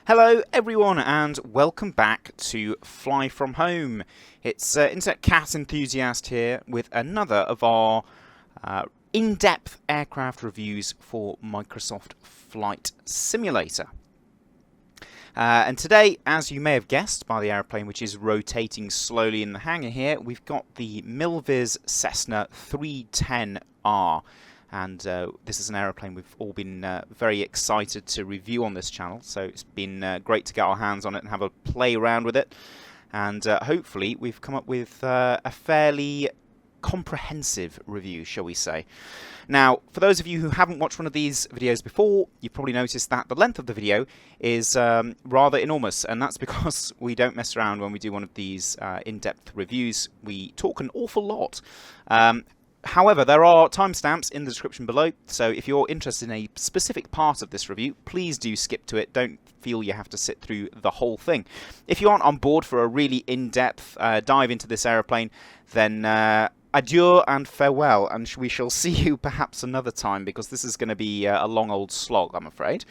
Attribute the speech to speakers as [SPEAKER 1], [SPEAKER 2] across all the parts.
[SPEAKER 1] Hello everyone and welcome back to Fly From Home. It's Internet Cat Enthusiast here with another of our in-depth aircraft reviews for Microsoft Flight Simulator. And today, as you may have guessed by the aeroplane which is rotating slowly in the hangar here, we've got the Milviz Cessna 310R. And this is an aeroplane we've all been very excited to review on this channel, so it's been great to get our hands on it and have a play around with it. And hopefully we've come up with a fairly comprehensive review, shall we say. Now, for those of you who haven't watched one of these videos before, you've probably noticed that the length of the video is rather enormous, and that's because we don't mess around when we do one of these in-depth reviews. We talk an awful lot. However, there are timestamps in the description below, so if you're interested in a specific part of this review, please do skip to it. Don't feel you have to sit through the whole thing. If you aren't on board for a really in-depth dive into this aeroplane, then adieu and farewell, and we shall see you perhaps another time, because this is going to be a long old slog, I'm afraid.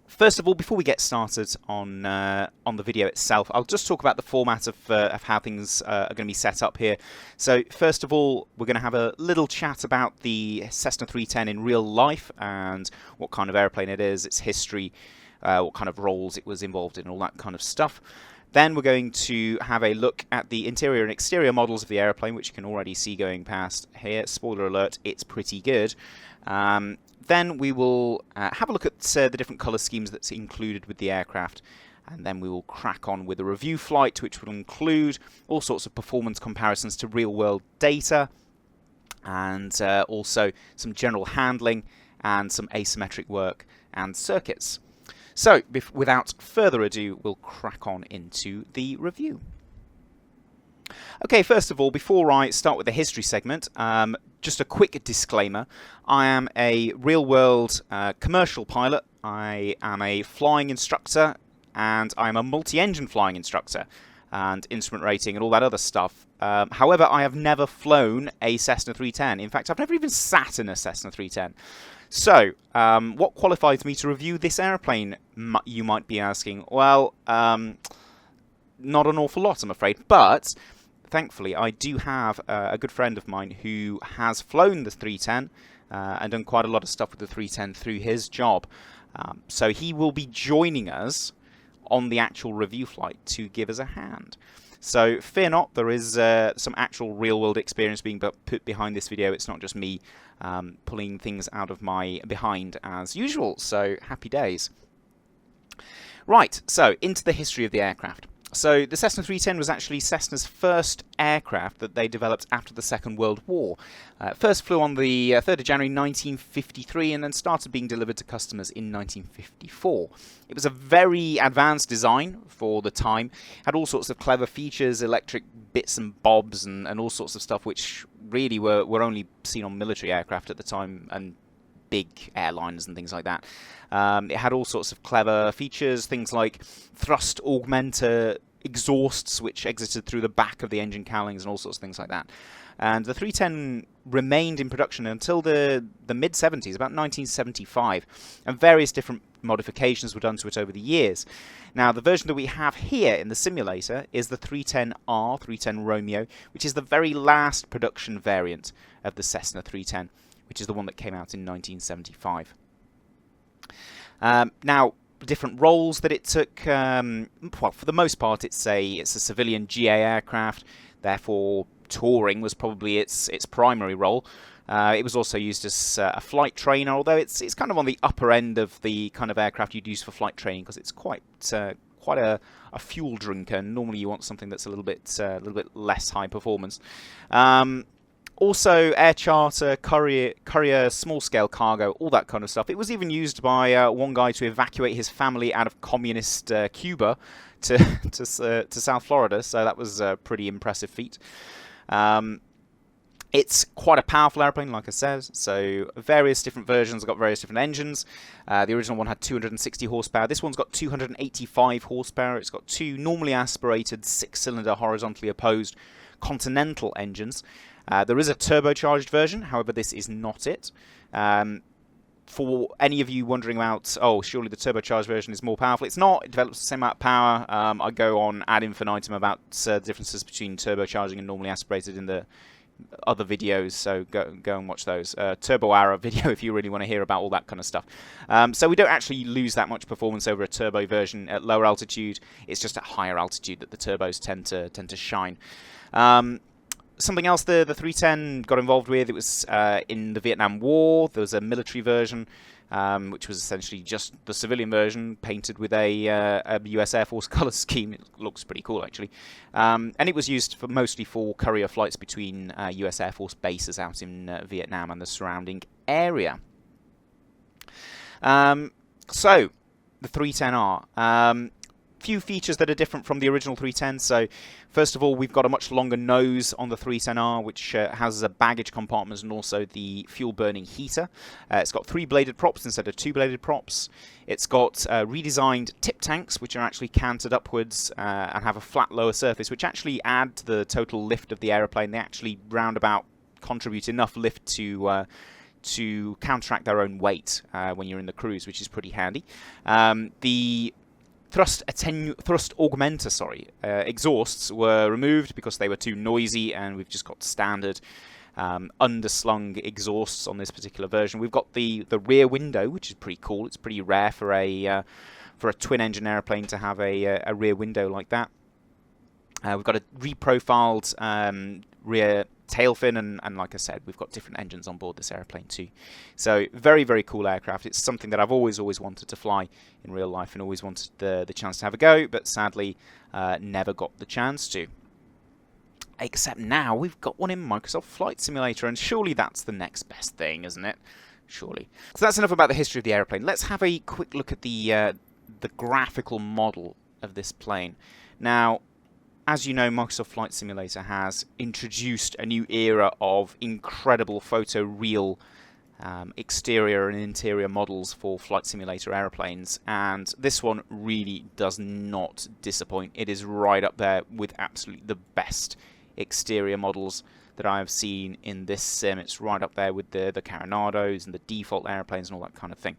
[SPEAKER 1] First of all, before we get started on the video itself, I'll just talk about the format of how things are going to be set up here. So, first of all, we're going to have a little chat about the Cessna 310 in real life and what kind of airplane it is, its history, what kind of roles it was involved in, all that kind of stuff. Then we're going to have a look at the interior and exterior models of the aeroplane, which you can already see going past here. Spoiler alert, it's pretty good. Then we will have a look at the different colour schemes that's included with the aircraft, and then we will crack on with a review flight, which will include all sorts of performance comparisons to real-world data, and also some general handling and some asymmetric work and circuits. So, without further ado, we'll crack on into the review. Okay, first of all, before I start with the history segment, just a quick disclaimer. I am a real-world commercial pilot. I am a flying instructor, and I'm a multi-engine flying instructor, and instrument rating and all that other stuff. However, I have never flown a Cessna 310. In fact, I've never even sat in a Cessna 310. So, what qualifies me to review this aeroplane, you might be asking? Well, not an awful lot, I'm afraid, but thankfully I do have a good friend of mine who has flown the 310 and done quite a lot of stuff with the 310 through his job. So he will be joining us on the actual review flight to give us a hand. So fear not, there is some actual real-world experience being put behind this video. It's not just me pulling things out of my behind as usual, so happy days. Right, so into the history of the aircraft. So the Cessna 310 was actually Cessna's first aircraft that they developed after the Second World War. First flew on the 3rd of January 1953 and then started being delivered to customers in 1954. It was a very advanced design for the time. Had all sorts of clever features, electric bits and bobs and all sorts of stuff which really were only seen on military aircraft at the time and big airliners and things like that. It had all sorts of clever features, things like thrust augmenter exhausts which exited through the back of the engine cowlings and all sorts of things like that. And the 310 remained in production until the mid-70s, about 1975, and various different modifications were done to it over the years. Now, the version that we have here in the simulator is the 310R, 310 Romeo, which is the very last production variant of the Cessna 310, which is the one that came out in 1975. Now, different roles that it took. Well, for the most part, it's a civilian GA aircraft. Therefore, touring was probably its primary role. It was also used as a flight trainer, although it's kind of on the upper end of the kind of aircraft you'd use for flight training, because it's quite a fuel drinker. Normally, you want something that's a little bit less high performance. Also, air charter, courier, small-scale cargo, all that kind of stuff. It was even used by one guy to evacuate his family out of communist Cuba to South Florida, so that was a pretty impressive feat. It's quite a powerful airplane, like I said, so various different versions got various different engines. The original one had 260 horsepower. This one's got 285 horsepower. It's got two normally aspirated, six-cylinder, horizontally opposed Continental engines. There is a turbocharged version, however this is not it. for any of you wondering about, oh, surely the turbocharged version is more powerful, it's not. It develops the same amount of power. I go on ad infinitum about differences between turbocharging and normally aspirated in the other videos, so go and watch those. Turbo Arrow video if you really want to hear about all that kind of stuff. So we don't actually lose that much performance over a turbo version at lower altitude. It's just at higher altitude that the turbos tend to shine. Something else the 310 got involved with, it was in the Vietnam War. There was a military version, which was essentially just the civilian version, painted with a US Air Force colour scheme. It looks pretty cool, actually. And it was used mostly for courier flights between US Air Force bases out in Vietnam and the surrounding area. So, the 310R. Few features that are different from the original 310. So first of all, we've got a much longer nose on the 310R, which has a baggage compartment and also the fuel burning heater. It's got 3-bladed props instead of 2-bladed props. It's got redesigned tip tanks, which are actually canted upwards and have a flat lower surface, which actually add to the total lift of the aeroplane. They actually roundabout contribute enough lift to counteract their own weight when you're in the cruise, which is pretty handy. The thrust augmenter, exhausts were removed because they were too noisy, and we've just got standard underslung exhausts on this particular version. We've got the rear window, which is pretty cool. It's pretty rare for a twin-engine aeroplane to have a rear window like that. We've got a reprofiled rear tail fin, and like I said, we've got different engines on board this airplane too. So very, very cool aircraft. It's something that I've always wanted to fly in real life and always wanted the chance to have a go, but sadly never got the chance to. Except now we've got one in Microsoft Flight Simulator, and surely that's the next best thing, isn't it? Surely. So that's enough about the history of the airplane. Let's have a quick look at the graphical model of this plane. Now, as you know, Microsoft Flight Simulator has introduced a new era of incredible photoreal exterior and interior models for Flight Simulator airplanes, and this one really does not disappoint. It is right up there with absolutely the best exterior models that I have seen in this sim. It's right up there with the Coronados and the default airplanes and all that kind of thing.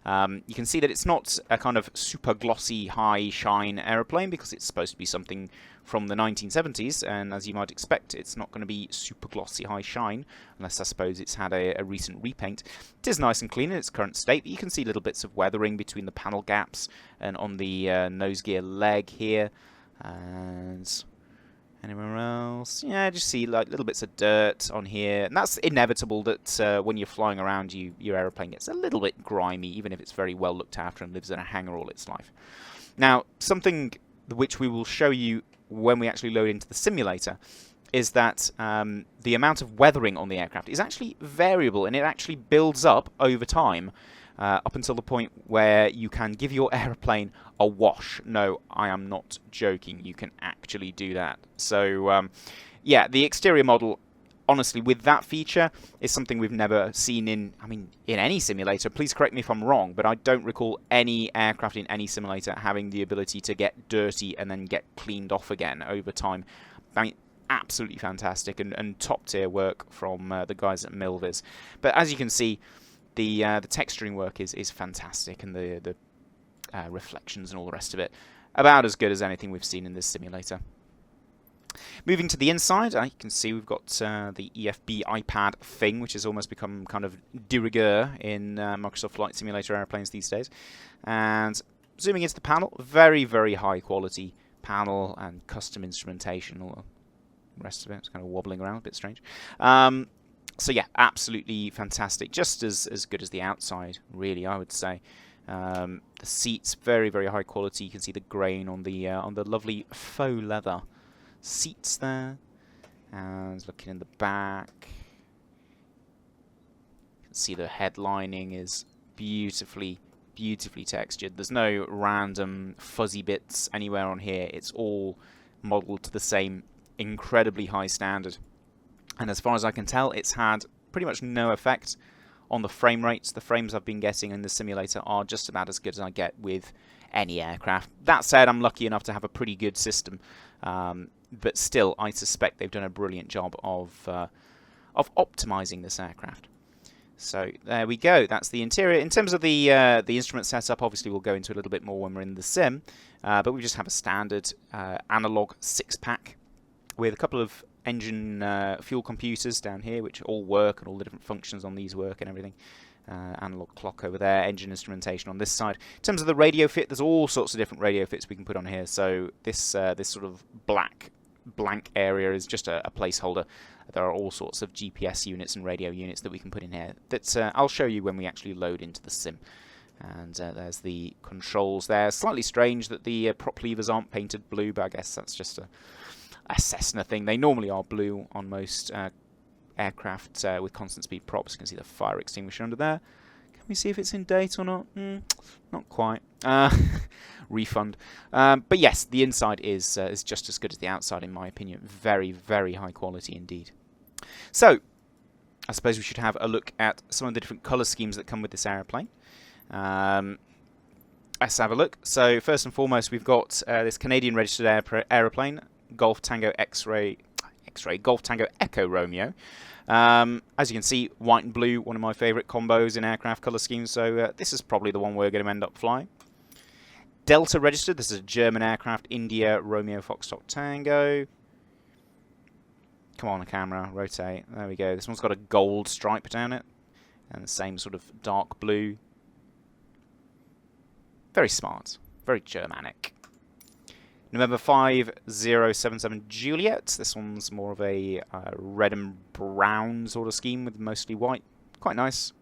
[SPEAKER 1] You can see that it's not a kind of super glossy high shine airplane because it's supposed to be something from the 1970s, and as you might expect, it's not going to be super glossy high shine unless I suppose it's had a recent repaint. It is nice and clean in its current state, but you can see little bits of weathering between the panel gaps and on the nose gear leg here. And anywhere else? Yeah, just see like little bits of dirt on here, and that's inevitable that when you're flying around, your aeroplane gets a little bit grimy, even if it's very well looked after and lives in a hangar all its life. Now, something which we will show you when we actually load into the simulator is that the amount of weathering on the aircraft is actually variable, and it actually builds up over time. Up until the point where you can give your aeroplane a wash. No, I am not joking. You can actually do that. So, yeah, the exterior model, honestly, with that feature, is something we've never seen in any simulator. Please correct me if I'm wrong, but I don't recall any aircraft in any simulator having the ability to get dirty and then get cleaned off again over time. I mean, absolutely fantastic and top-tier work from the guys at Milviz. But as you can see, the texturing work is fantastic, and the reflections and all the rest of it, about as good as anything we've seen in this simulator. Moving to the inside, you can see we've got the EFB iPad thing, which has almost become kind of de rigueur in Microsoft Flight Simulator airplanes these days. And zooming into the panel, very, very high quality panel and custom instrumentation. All the rest of it, it's kind of wobbling around, a bit strange. So yeah, absolutely fantastic. Just as good as the outside, really, I would say. The seats, very, very high quality. You can see the grain on the lovely faux leather seats there. And looking in the back, you can see the headlining is beautifully textured. There's no random fuzzy bits anywhere on here. It's all modelled to the same incredibly high standard. And as far as I can tell, it's had pretty much no effect on the frame rates. The frames I've been getting in the simulator are just about as good as I get with any aircraft. That said, I'm lucky enough to have a pretty good system. But still, I suspect they've done a brilliant job of optimizing this aircraft. So there we go. That's the interior. In terms of the instrument setup, obviously we'll go into a little bit more when we're in the sim, but we just have a standard analog 6-pack with a couple of engine fuel computers down here, which all work and all the different functions on these work and everything. Analog clock over there, engine instrumentation on this side. In terms of the radio fit, there's all sorts of different radio fits we can put on here. So this this sort of blank area is just a placeholder. There are all sorts of GPS units and radio units that we can put in here that I'll show you when we actually load into the sim. And there's the controls there. Slightly strange that the prop levers aren't painted blue, but I guess that's just a Cessna thing. They normally are blue on most aircraft with constant speed props. You can see the fire extinguisher under there. Can we see if it's in date or not? Not quite. Refund. But yes, the inside is just as good as the outside in my opinion. Very, very high quality indeed. So, I suppose we should have a look at some of the different colour schemes that come with this aeroplane. Let's have a look. So, first and foremost, we've got this Canadian registered aeroplane, Golf Tango Golf Tango Echo Romeo. As you can see, white and blue, one of my favourite combos in aircraft colour schemes, so this is probably the one we're going to end up flying. Delta registered, this is a German aircraft, India Romeo Foxtrot Tango. Come on, camera, rotate. There we go. This one's got a gold stripe down it, and the same sort of dark blue. Very smart, very Germanic. November 5077 Juliet. This one's more of a red and brown sort of scheme with mostly white. Quite nice.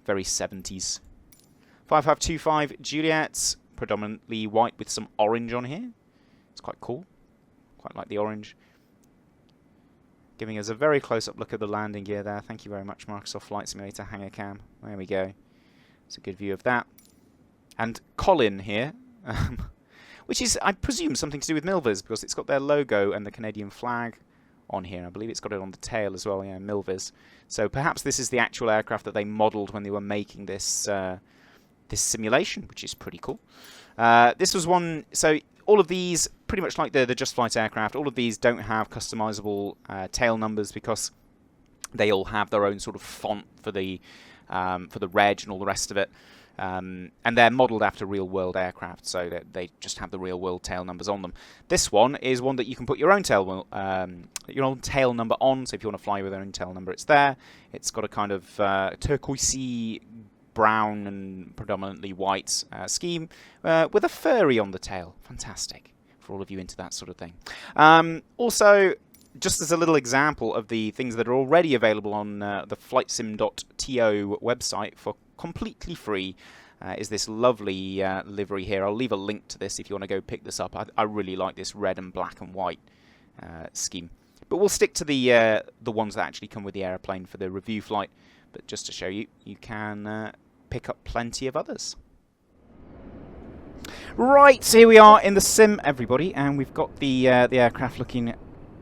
[SPEAKER 1] Very 70s. 5525 Juliet. Predominantly white with some orange on here. It's quite cool. Quite like the orange. Giving us a very close-up look at the landing gear there. Thank you very much, Microsoft Flight Simulator Hangar Cam. There we go. It's a good view of that. And Colin here. Which is, I presume, something to do with Milviz, because it's got their logo and the Canadian flag on here. I believe it's got it on the tail as well, yeah, Milviz. So perhaps this is the actual aircraft that they modelled when they were making this this simulation, which is pretty cool. This was one, so all of these, pretty much like the Just Flight aircraft, all of these don't have customizable tail numbers because they all have their own sort of font for the reg and all the rest of it. And they're modelled after real-world aircraft, so that they just have the real-world tail numbers on them. This one is one that you can put your own tail number on, so if you want to fly with your own tail number, it's there. It's got a kind of turquoisey, brown and predominantly white scheme with a furry on the tail. Fantastic for all of you into that sort of thing. Also, just as a little example of the things that are already available on the flightsim.to website for completely free is this lovely livery here. I'll leave a link to this if you want to go pick this up. I really like this red and black and white scheme. But we'll stick to the ones that actually come with the aeroplane for the review flight. But just to show you, you can pick up plenty of others. Right, so here we are in the sim, everybody, and we've got the aircraft looking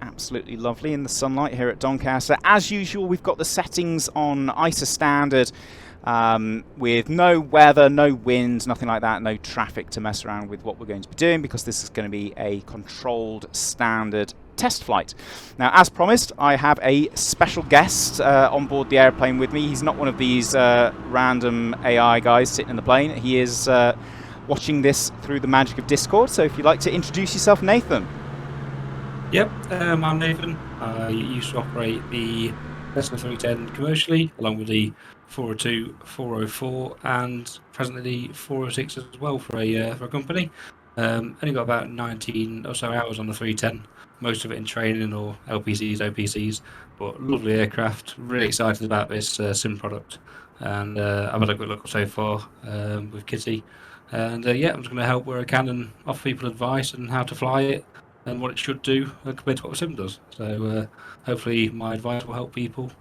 [SPEAKER 1] absolutely lovely in the sunlight here at Doncaster. As usual, we've got the settings on ISA standard with no weather, no wind, nothing like that, no traffic to mess around with what we're going to be doing because this is going to be a controlled standard test flight. Now, as promised, I have a special guest on board the airplane with me. He's not one of these random AI guys sitting in the plane. He is watching this through the magic of Discord. So if you'd like to introduce yourself, Nathan.
[SPEAKER 2] Yep, I'm Nathan. I used to operate the Cessna 310 commercially, along with the 402, 404, and presently the 406 as well for a company. Only got about 19 or so hours on the 310, most of it in training or LPCs, OPCs, but lovely aircraft. Really excited about this sim product, and I've had a good look so far with Kitty. And yeah, I'm just going to help where I can and offer people advice on how to fly it and what it should do compared to what the sim does. So hopefully my advice will help people.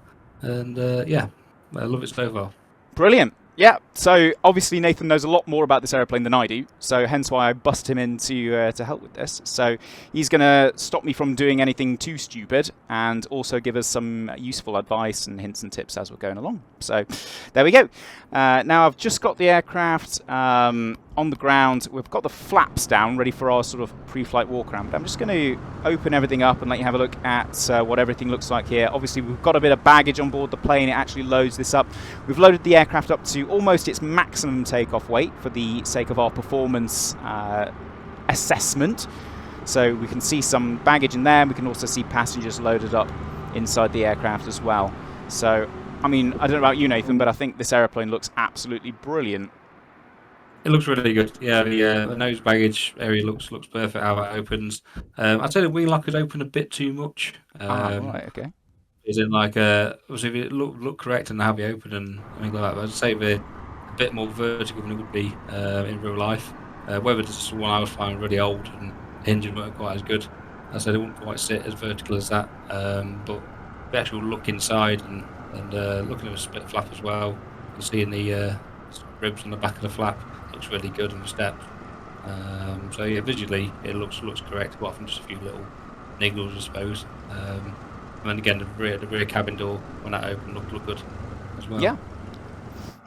[SPEAKER 2] And yeah, I love it so far.
[SPEAKER 1] Brilliant. Yeah, so obviously Nathan knows a lot more about this aeroplane than I do, so hence why I bust him in to help with this. So he's going to stop me from doing anything too stupid and also give us some useful advice and hints and tips as we're going along. So there we go. Now I've just got the aircraft on the ground. We've got the flaps down, ready for our sort of pre-flight walk around. But I'm just going to open everything up and let you have a look at what everything looks like here. Obviously, we've got a bit of baggage on board the plane. It actually loads this up. We've loaded the aircraft up to almost its maximum takeoff weight for the sake of our performance assessment. So we can see some baggage in there. We can also see passengers loaded up inside the aircraft as well. So, I mean, I don't know about you, Nathan, but I think this aeroplane looks absolutely brilliant.
[SPEAKER 2] It looks really good. Yeah, the nose baggage area looks perfect how it opens. I'd say the wing lock could open a bit too much.
[SPEAKER 1] Right, okay.
[SPEAKER 2] Is it like obviously if it look correct and have it open and things like that, but I'd say they're a bit more vertical than it would be in real life. Whether this is one I was finding really old and the engine weren't quite as good. I said it wouldn't quite sit as vertical as that. But the actual look inside and looking at the split flap as well, you can see in the ribs on the back of the flap looks really good on the steps. So yeah, visually it looks correct, apart from just a few little niggles, I suppose. And then again, the rear cabin door when that opened looked good as well.
[SPEAKER 1] Yeah.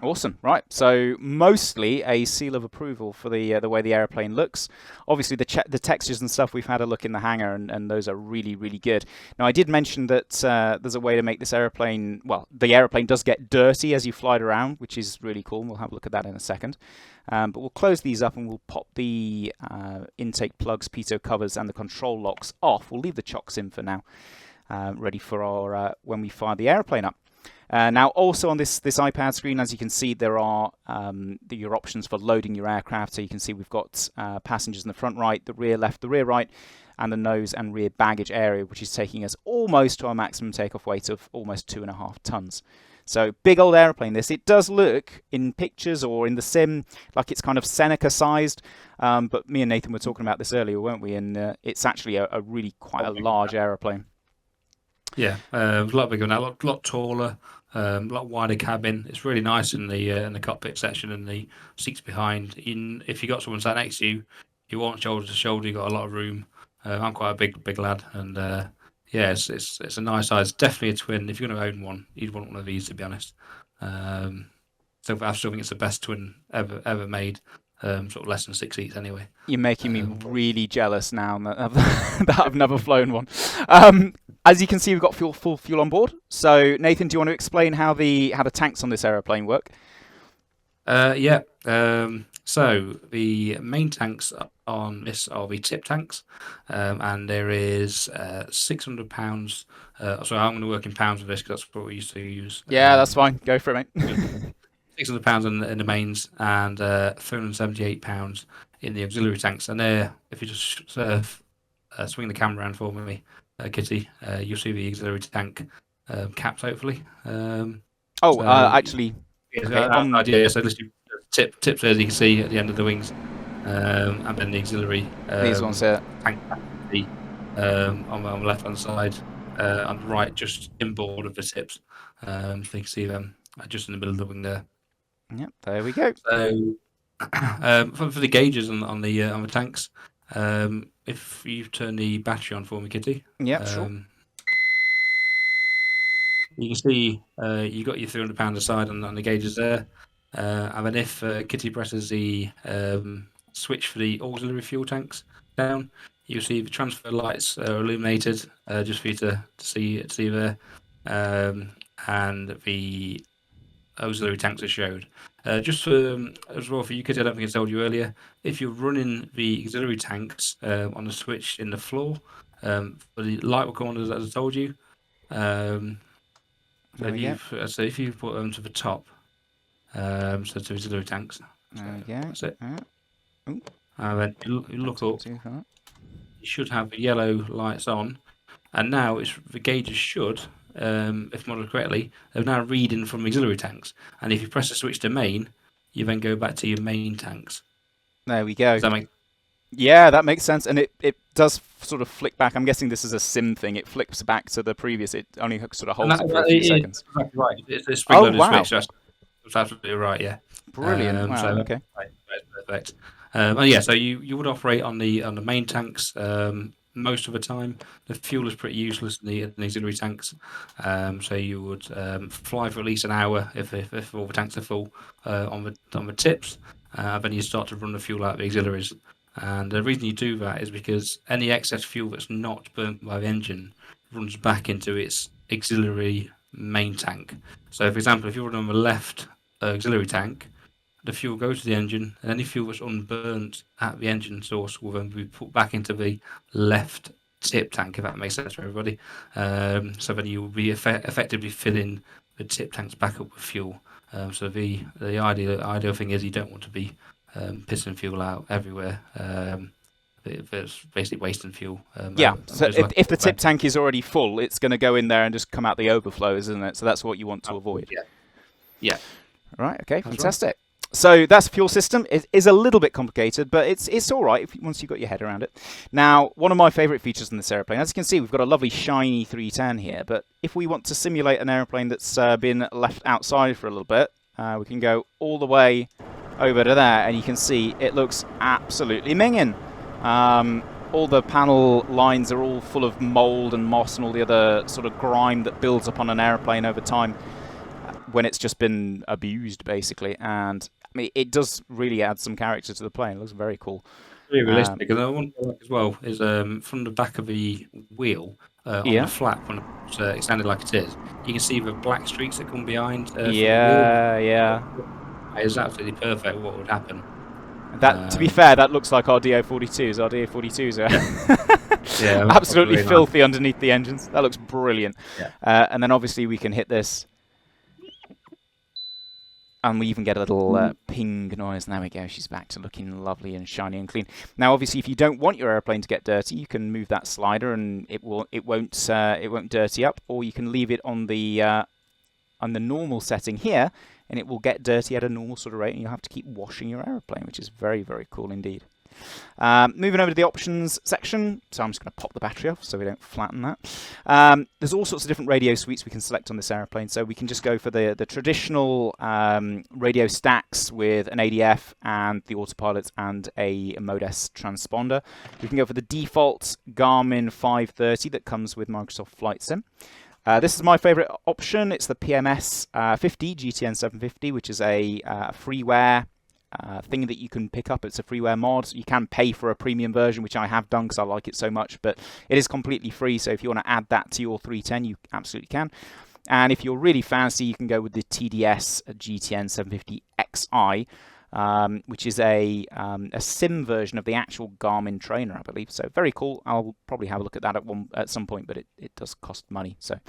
[SPEAKER 1] Awesome. Right. So mostly a seal of approval for the way the airplane looks. Obviously, the textures and stuff, we've had a look in the hangar, and those are really, really good. Now, I did mention that there's a way to make this airplane. Well, the airplane does get dirty as you fly it around, which is really cool. We'll have a look at that in a second. But we'll close these up and we'll pop the intake plugs, pitot covers, and the control locks off. We'll leave the chocks in for now, ready for our when we fire the airplane up. Now, also on this iPad screen, as you can see, there are your options for loading your aircraft. So you can see we've got passengers in the front right, the rear left, the rear right, and the nose and rear baggage area, which is taking us almost to our maximum takeoff weight of almost 2.5 tons. So big old airplane this. It does look in pictures or in the sim like it's kind of Seneca sized, but me and Nathan were talking about this earlier, weren't we? And it's actually a really quite a large airplane.
[SPEAKER 2] Yeah, it was a lot bigger than that, a lot taller, a lot wider cabin. It's really nice in the cockpit section and the seats behind. If you got someone sat next to you, you want shoulder to shoulder. You got a lot of room. I'm quite a big lad, and yeah, it's a nice size. Definitely a twin. If you're going to own one, you'd want one of these, to be honest. So I still think it's the best twin ever made. Sort of less than 6 seats anyway.
[SPEAKER 1] You're making me really jealous now that I've never flown one. As you can see, we've got full fuel on board. So Nathan, do you want to explain how the tanks on this aeroplane work?
[SPEAKER 2] Yeah. So the main tanks on this are the tip tanks, and there is 600 pounds. So I'm going to work in pounds with this because that's what we used to use.
[SPEAKER 1] Yeah, that's fine. Go for it, mate.
[SPEAKER 2] 600 pounds in the mains and 378 pounds in the auxiliary tanks. And there, if you just swing the camera around for me, Kitty, you'll see the auxiliary tank caps, hopefully.
[SPEAKER 1] Actually,
[SPEAKER 2] okay, idea. So literally tips there, as you can see at the end of the wings, and then the auxiliary
[SPEAKER 1] these ones here.
[SPEAKER 2] Tank on the left hand side, on the right, just inboard of the tips. So you can see them just in the middle of the wing there.
[SPEAKER 1] Yep, there we go.
[SPEAKER 2] So for the gauges on the tanks, if you turn the battery on for me, Kitty.
[SPEAKER 1] Yeah, sure.
[SPEAKER 2] You can see you got your 300 pounds aside on the gauges there, and then if Kitty presses the switch for the auxiliary fuel tanks down, you'll see the transfer lights are illuminated, just for you to see there, and the auxiliary tanks are showed. Just as well for you, Kitty, I don't think I told you earlier, if you're running the auxiliary tanks on the switch in the floor, the light will come on as I told you. So if you put them to the top, so to auxiliary tanks. That's it. And then you look up, you should have the yellow lights on, and now the gauges should, if modeled correctly, they're now reading from auxiliary tanks. And if you press the switch to main, you then go back to your main tanks.
[SPEAKER 1] There we go.
[SPEAKER 2] Does that make?
[SPEAKER 1] Yeah, that makes sense, and it does sort of flick back. I'm guessing this is a sim thing. It flips back to the previous. It only sort of holds it for a few seconds.
[SPEAKER 2] Exactly right. It's a spring-loaded switch. So that's absolutely right. Yeah.
[SPEAKER 1] Brilliant. Wow. Okay.
[SPEAKER 2] Right, perfect. And yeah, so you would operate on the main tanks most of the time. The fuel is pretty useless in the auxiliary tanks, so you would fly for at least an hour if all the tanks are full on the tips, then you start to run the fuel out of the auxiliaries. And the reason you do that is because any excess fuel that's not burnt by the engine runs back into its auxiliary main tank. So, for example, if you're running on the left auxiliary tank, the fuel goes to the engine, and any fuel that's unburnt at the engine source will then be put back into the left tip tank, if that makes sense for everybody. So then you will be effectively filling the tip tanks back up with fuel. So the ideal thing is you don't want to be pissing fuel out everywhere. It's basically wasting fuel.
[SPEAKER 1] Yeah, so if the tip tank is already full, it's going to go in there and just come out the overflows, isn't it? So that's what you want to avoid.
[SPEAKER 2] Yeah.
[SPEAKER 1] Right, okay,
[SPEAKER 2] That's
[SPEAKER 1] fantastic. Right. So that's the fuel system. It is a little bit complicated, but it's all right once you've got your head around it. Now, one of my favourite features in this aeroplane, as you can see, we've got a lovely shiny 310 here, but if we want to simulate an aeroplane that's been left outside for a little bit, we can go all the way over to there, and you can see it looks absolutely minging. All the panel lines are all full of mould and moss and all the other sort of grime that builds up on an aeroplane over time when it's just been abused, basically. And I mean, it does really add some character to the plane. It looks very cool.
[SPEAKER 2] Really realistic. And I want to like as well is from the back of the wheel on the flap when it's extended like it is, you can see the black streaks that come behind.
[SPEAKER 1] Yeah.
[SPEAKER 2] It's absolutely perfect. What would happen?
[SPEAKER 1] That, to be fair, that looks like our DO42s. Our DO42s are absolutely filthy underneath the engines. That looks brilliant.
[SPEAKER 2] Yeah.
[SPEAKER 1] And then obviously we can hit this, and we even get a little ping noise. And there we go. She's back to looking lovely and shiny and clean. Now, obviously, if you don't want your airplane to get dirty, you can move that slider, and it won't dirty up. Or you can leave it on the normal setting here, and it will get dirty at a normal sort of rate, and you'll have to keep washing your aeroplane, which is very, very cool indeed. Moving over to the options section, so I'm just going to pop the battery off so we don't flatten that. There's all sorts of different radio suites we can select on this aeroplane, so we can just go for the traditional radio stacks with an ADF and the autopilot and a Mode S transponder. We can go for the default Garmin 530 that comes with Microsoft Flight Sim. This is my favourite option. It's the PMS 50 GTN 750, which is a freeware thing that you can pick up. It's a freeware mod. You can pay for a premium version, which I have done because I like it so much, but it is completely free. So if you want to add that to your 310, you absolutely can. And if you're really fancy, you can go with the TDS GTN 750 XI, which is a sim version of the actual Garmin trainer, I believe. So very cool. I'll probably have a look at that at some point, but it does cost money. So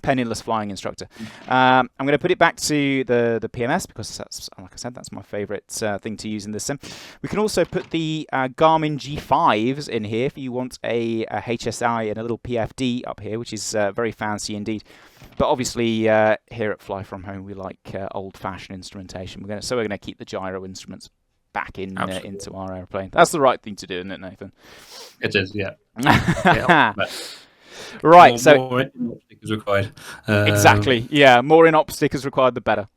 [SPEAKER 1] penniless flying instructor. I'm going to put it back to the PMS because that's, like I said, that's my favourite thing to use in this sim. We can also put the Garmin G5s in here if you want a HSI and a little PFD up here, which is very fancy indeed. But obviously, here at Fly From Home, we like old-fashioned instrumentation. So we're going to keep the gyro instruments back into our airplane. That's the right thing to do, isn't it, Nathan?
[SPEAKER 2] It is, yeah.
[SPEAKER 1] Right, so
[SPEAKER 2] more in-op stickers required.
[SPEAKER 1] Exactly, yeah. More in-op stickers required, the better.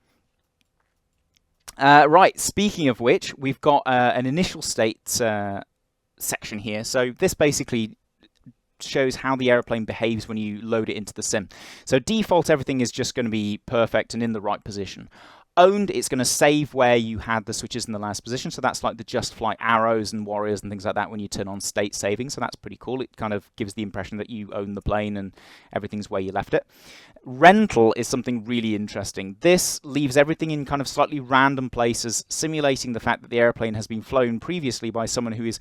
[SPEAKER 1] Right, speaking of which, we've got an initial state section here. So this basically shows how the airplane behaves when you load it into the sim. So default, everything is just going to be perfect and in the right position. Owned, it's going to save where you had the switches in the last position. So that's like the Just Flight arrows and warriors and things like that when you turn on state saving. So that's pretty cool. It kind of gives the impression that you own the plane and everything's where you left it. Rental is something really interesting. This leaves everything in kind of slightly random places, simulating the fact that the airplane has been flown previously by someone who is,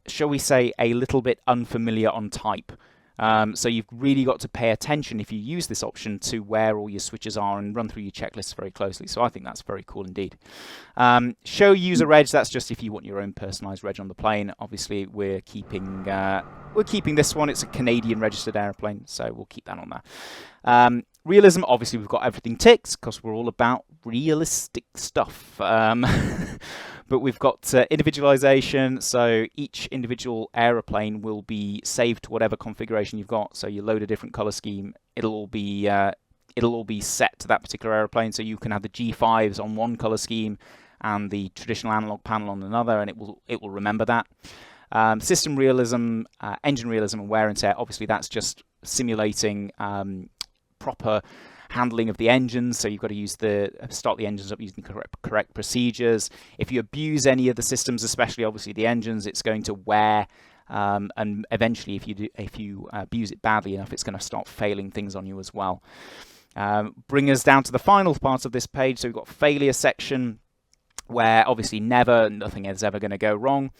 [SPEAKER 1] shall we say, a little bit unfamiliar on type. So you've really got to pay attention if you use this option to where all your switches are and run through your checklists very closely. So I think that's very cool indeed. Show user reg, that's just if you want your own personalized reg on the plane. Obviously, we're keeping this one. It's a Canadian registered airplane, so we'll keep that on there. Realism, obviously we've got everything ticked because we're all about realistic stuff. But we've got individualization, so each individual aeroplane will be saved to whatever configuration you've got. So you load a different color scheme, it'll all be set to that particular aeroplane. So you can have the G5s on one color scheme and the traditional analog panel on another, and it will remember that. System realism, engine realism, and wear and tear. Obviously, that's just simulating proper handling of the engines, so you've got to use start the engines up using correct procedures. If you abuse any of the systems, especially obviously the engines, it's going to wear. And eventually, if you abuse it badly enough, it's going to start failing things on you as well. Bring us down to the final part of this page. So we've got failure section, where obviously nothing is ever going to go wrong.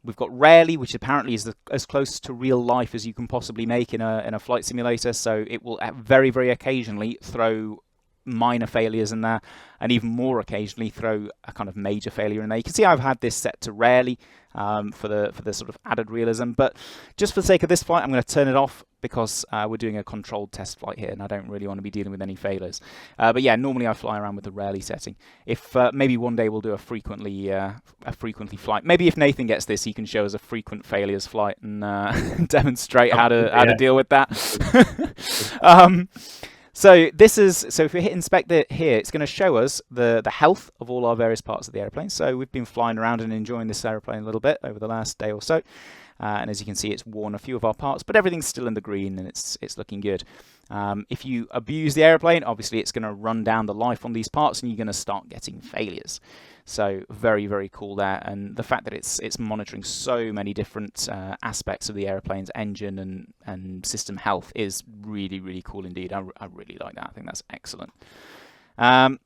[SPEAKER 1] We've got rarely, which apparently is as close to real life as you can possibly make in a flight simulator. So it will very, very occasionally throw minor failures in there, and even more occasionally throw a kind of major failure in there. You can see I've had this set to rarely for the sort of added realism, but just for the sake of this flight, I'm going to turn it off because we're doing a controlled test flight here, and I don't really want to be dealing with any failures. But yeah, normally I fly around with the rarely setting. If maybe one day we'll do a frequently flight. Maybe if Nathan gets this, he can show us a frequent failures flight and demonstrate how to deal with that. So if we hit inspect it here, it's going to show us the health of all our various parts of the airplane. So we've been flying around and enjoying this airplane a little bit over the last day or so. And as you can see, it's worn a few of our parts, but everything's still in the green and it's looking good. If you abuse the airplane, obviously it's going to run down the life on these parts and you're going to start getting failures. So very, very cool there. And the fact that it's monitoring so many different aspects of the airplane's engine and system health is really, really cool indeed. I really like that. I think that's excellent.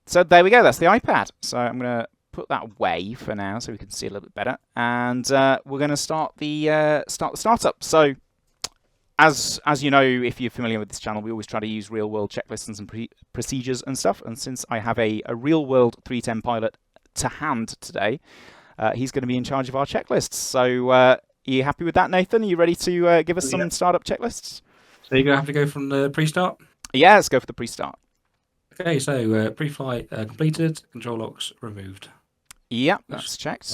[SPEAKER 1] So there we go. That's the iPad. So I'm going to put that away for now so we can see a little bit better. And we're going to start the startup. So as you know, if you're familiar with this channel, we always try to use real-world checklists and some procedures and stuff. And since I have a real-world 310 pilot to hand today, he's going to be in charge of our checklists. So are you happy with that, Nathan? Are you ready to give us some startup checklists?
[SPEAKER 2] So you're going to have to go from the pre-start?
[SPEAKER 1] Yeah, let's go for the pre-start.
[SPEAKER 2] Okay, so pre-flight completed, control locks removed.
[SPEAKER 1] Yeah, that's checked.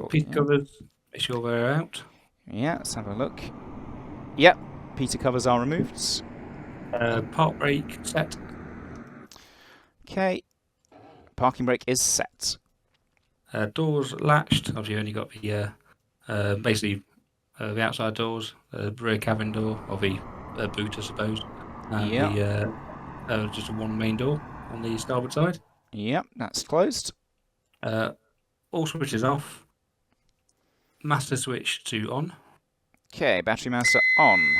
[SPEAKER 2] Peter covers, make sure they're out.
[SPEAKER 1] Yeah, let's have a look. Yep, Peter covers are removed.
[SPEAKER 2] Park brake set.
[SPEAKER 1] Okay, parking brake is set.
[SPEAKER 2] Doors latched. Obviously, you only got the basically the outside doors, the rear cabin door, or the boot, I suppose. And just one main door on the starboard side.
[SPEAKER 1] Yep, that's closed.
[SPEAKER 2] All switches off. Master switch to on.
[SPEAKER 1] Okay, battery master on.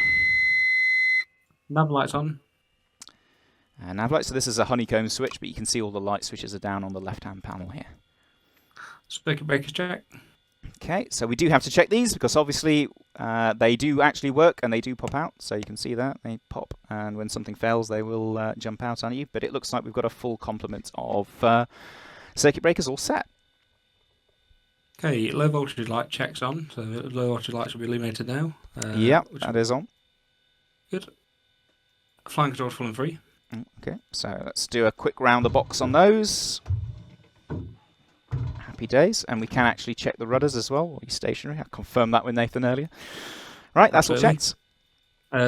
[SPEAKER 2] Nav lights on.
[SPEAKER 1] Nav lights. So this is a honeycomb switch, but you can see all the light switches are down on the left-hand panel here.
[SPEAKER 2] Circuit breakers check.
[SPEAKER 1] Okay, so we do have to check these because obviously they do actually work and they do pop out. So you can see that they pop, and when something fails, they will jump out on you. But it looks like we've got a full complement of circuit breakers all set.
[SPEAKER 2] Okay, low voltage light checks on, so low voltage lights will be illuminated now.
[SPEAKER 1] Yep, that is on.
[SPEAKER 2] Good. Flying controls full and free.
[SPEAKER 1] Okay, so let's do a quick round the box on those. Happy days, and we can actually check the rudders as well while you're stationary. I confirmed that with Nathan earlier. Right, that's all checked.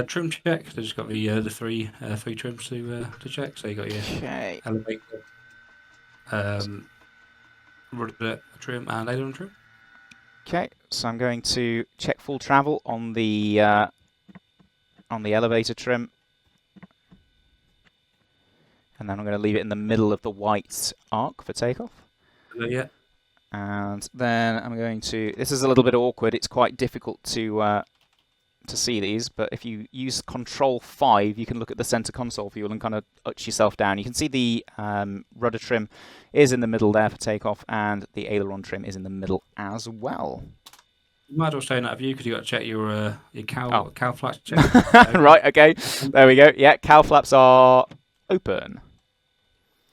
[SPEAKER 2] Trim check. So just got the three trims to check. So you got your elevator, rudder trim, and aileron trim.
[SPEAKER 1] Okay, so I'm going to check full travel on the elevator trim, and then I'm going to leave it in the middle of the white arc for takeoff.
[SPEAKER 2] Yeah.
[SPEAKER 1] And then I'm going to. This is a little bit awkward. It's quite difficult to see these, but if you use Control 5, you can look at the center console view and kind of utch yourself down. You can see the rudder trim is in the middle there for takeoff, and the aileron trim is in the middle as well.
[SPEAKER 2] You might as well stay in that view because you've got to check your cow flaps. Check.
[SPEAKER 1] Right, okay. There we go. Yeah, cow flaps are open.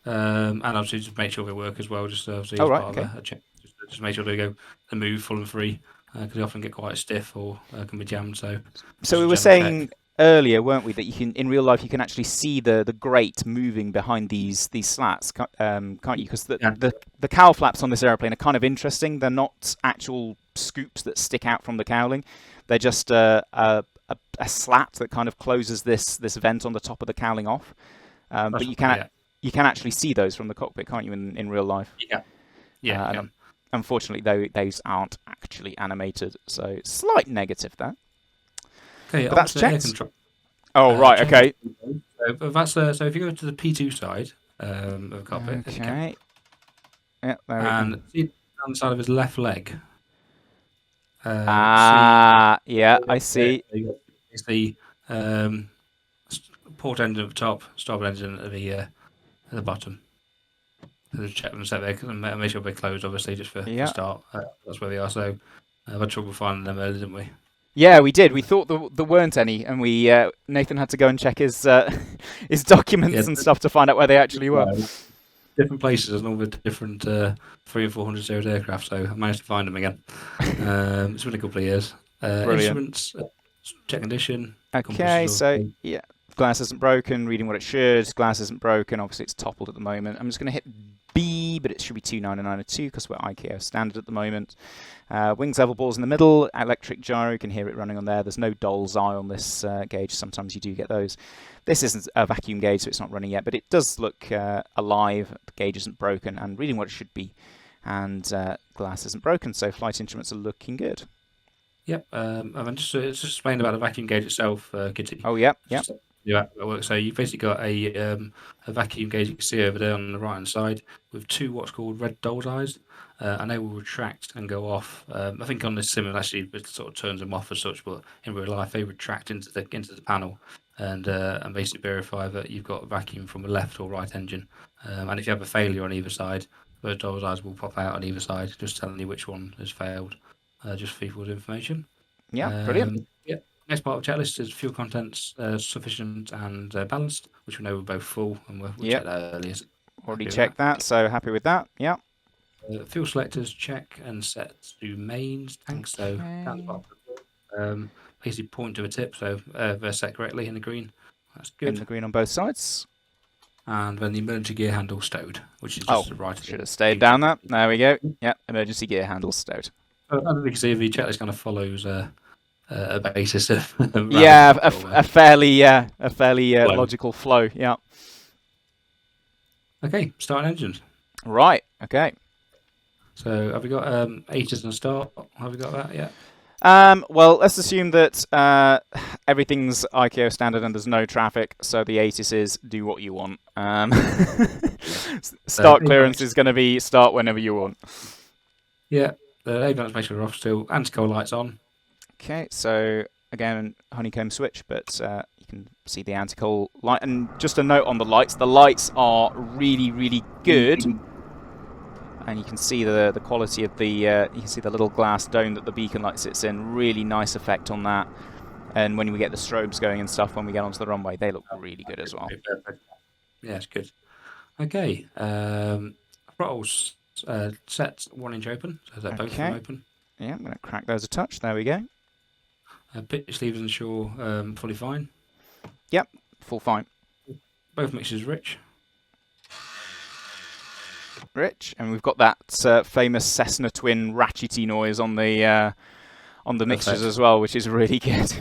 [SPEAKER 2] And obviously just make sure they work as well. Just obviously
[SPEAKER 1] part
[SPEAKER 2] of a check. Just make sure they move full and free because they often get quite stiff or can be jammed. So
[SPEAKER 1] we were saying earlier, weren't we, that you can in real life you can actually see the grate moving behind these slats, can't you? Because the cowl flaps on this airplane are kind of interesting. They're not actual scoops that stick out from the cowling. They're just a slat that kind of closes this vent on the top of the cowling off. But you can actually see those from the cockpit, can't you, in real life?
[SPEAKER 2] Yeah.
[SPEAKER 1] Unfortunately, those aren't actually animated, so slight negative there.
[SPEAKER 2] Okay,
[SPEAKER 1] but that's checked. Oh, right, okay.
[SPEAKER 2] So if you go to the P2 side of the cockpit,
[SPEAKER 1] Okay. Yeah, there we
[SPEAKER 2] and
[SPEAKER 1] go.
[SPEAKER 2] see down the side of his left leg.
[SPEAKER 1] Yeah, I see.
[SPEAKER 2] It's the port engine at the top, starboard engine at the bottom. So just check them, set there, and make sure they're closed, obviously, just for
[SPEAKER 1] Yeah.
[SPEAKER 2] start. That's where they are. So I've had trouble finding them earlier, didn't we?
[SPEAKER 1] Yeah, we did. We thought there weren't any, and we Nathan had to go and check his his documents and stuff to find out where they actually were.
[SPEAKER 2] Different places and all the different 300 and 400 series aircraft, so I managed to find them again. It's been a couple of years. Instruments, check condition.
[SPEAKER 1] Okay, so yeah, glass isn't broken. Reading what it should. Glass isn't broken. Obviously, it's toppled at the moment. I'm just going to hit B, but it should be 29902 because we're ICAO standard at the moment. Wings level balls in the middle. Electric gyro. You can hear it running on there. There's no Doll's eye on this gauge. Sometimes you do get those. This isn't a vacuum gauge, so it's not running yet, but it does look alive. The gauge isn't broken and reading what it should be. And glass isn't broken, so flight instruments are looking good.
[SPEAKER 2] Yep. And just explain about the vacuum gauge itself, Kitty.
[SPEAKER 1] Oh, yep.
[SPEAKER 2] Yeah, so you've basically got a vacuum gauge you can see over there on the right hand side with two what's called red doll's eyes, and they will retract and go off. I think on this sim actually it sort of turns them off as such, but in real life they retract into the panel and basically verify that you've got vacuum from a left or right engine. And if you have a failure on either side, those doll's eyes will pop out on either side, just telling you which one has failed, just for people's information.
[SPEAKER 1] Yeah, brilliant.
[SPEAKER 2] Yeah. Next part of the checklist is fuel contents sufficient and balanced, which we know we're both full, and we'll check that earlier.
[SPEAKER 1] Already checked that, so happy with that. Yeah.
[SPEAKER 2] Fuel selectors check and set to mains tanks, so that's part basically point to a tip, so they're set correctly in the green. That's good.
[SPEAKER 1] In the green on both sides.
[SPEAKER 2] And then the emergency gear handle stowed, which is just right.
[SPEAKER 1] Should have stayed down that. There we go. Yeah, emergency gear handle stowed.
[SPEAKER 2] As you can see, the checklist kind of follows a basis of
[SPEAKER 1] a fairly logical flow. Yeah.
[SPEAKER 2] Okay, starting engines.
[SPEAKER 1] Right. Okay.
[SPEAKER 2] So have we got ATIS and start? Have we got that yet?
[SPEAKER 1] Well, let's assume that everything's ICAO standard and there's no traffic, so the ATIS is do what you want. Start clearance is going to be start whenever you want.
[SPEAKER 2] Yeah, the avionics make sure we're off still. Anti-coal lights on.
[SPEAKER 1] Okay, so again, honeycomb switch, but you can see the anti-coal light. And just a note on the lights are really, really good. And you can see the quality of the, you can see the little glass dome that the beacon light sits in. Really nice effect on that. And when we get the strobes going and stuff, when we get onto the runway, they look really good as well.
[SPEAKER 2] Yeah, it's good. Okay, throttles set 1 inch open, so they're both open.
[SPEAKER 1] Yeah, I'm going to crack those a touch. There we go.
[SPEAKER 2] Pitch levers and shore fully fine.
[SPEAKER 1] Yep, full fine.
[SPEAKER 2] Both mixtures rich.
[SPEAKER 1] And we've got that famous Cessna twin ratchety noise on the mixtures as well, which is really good.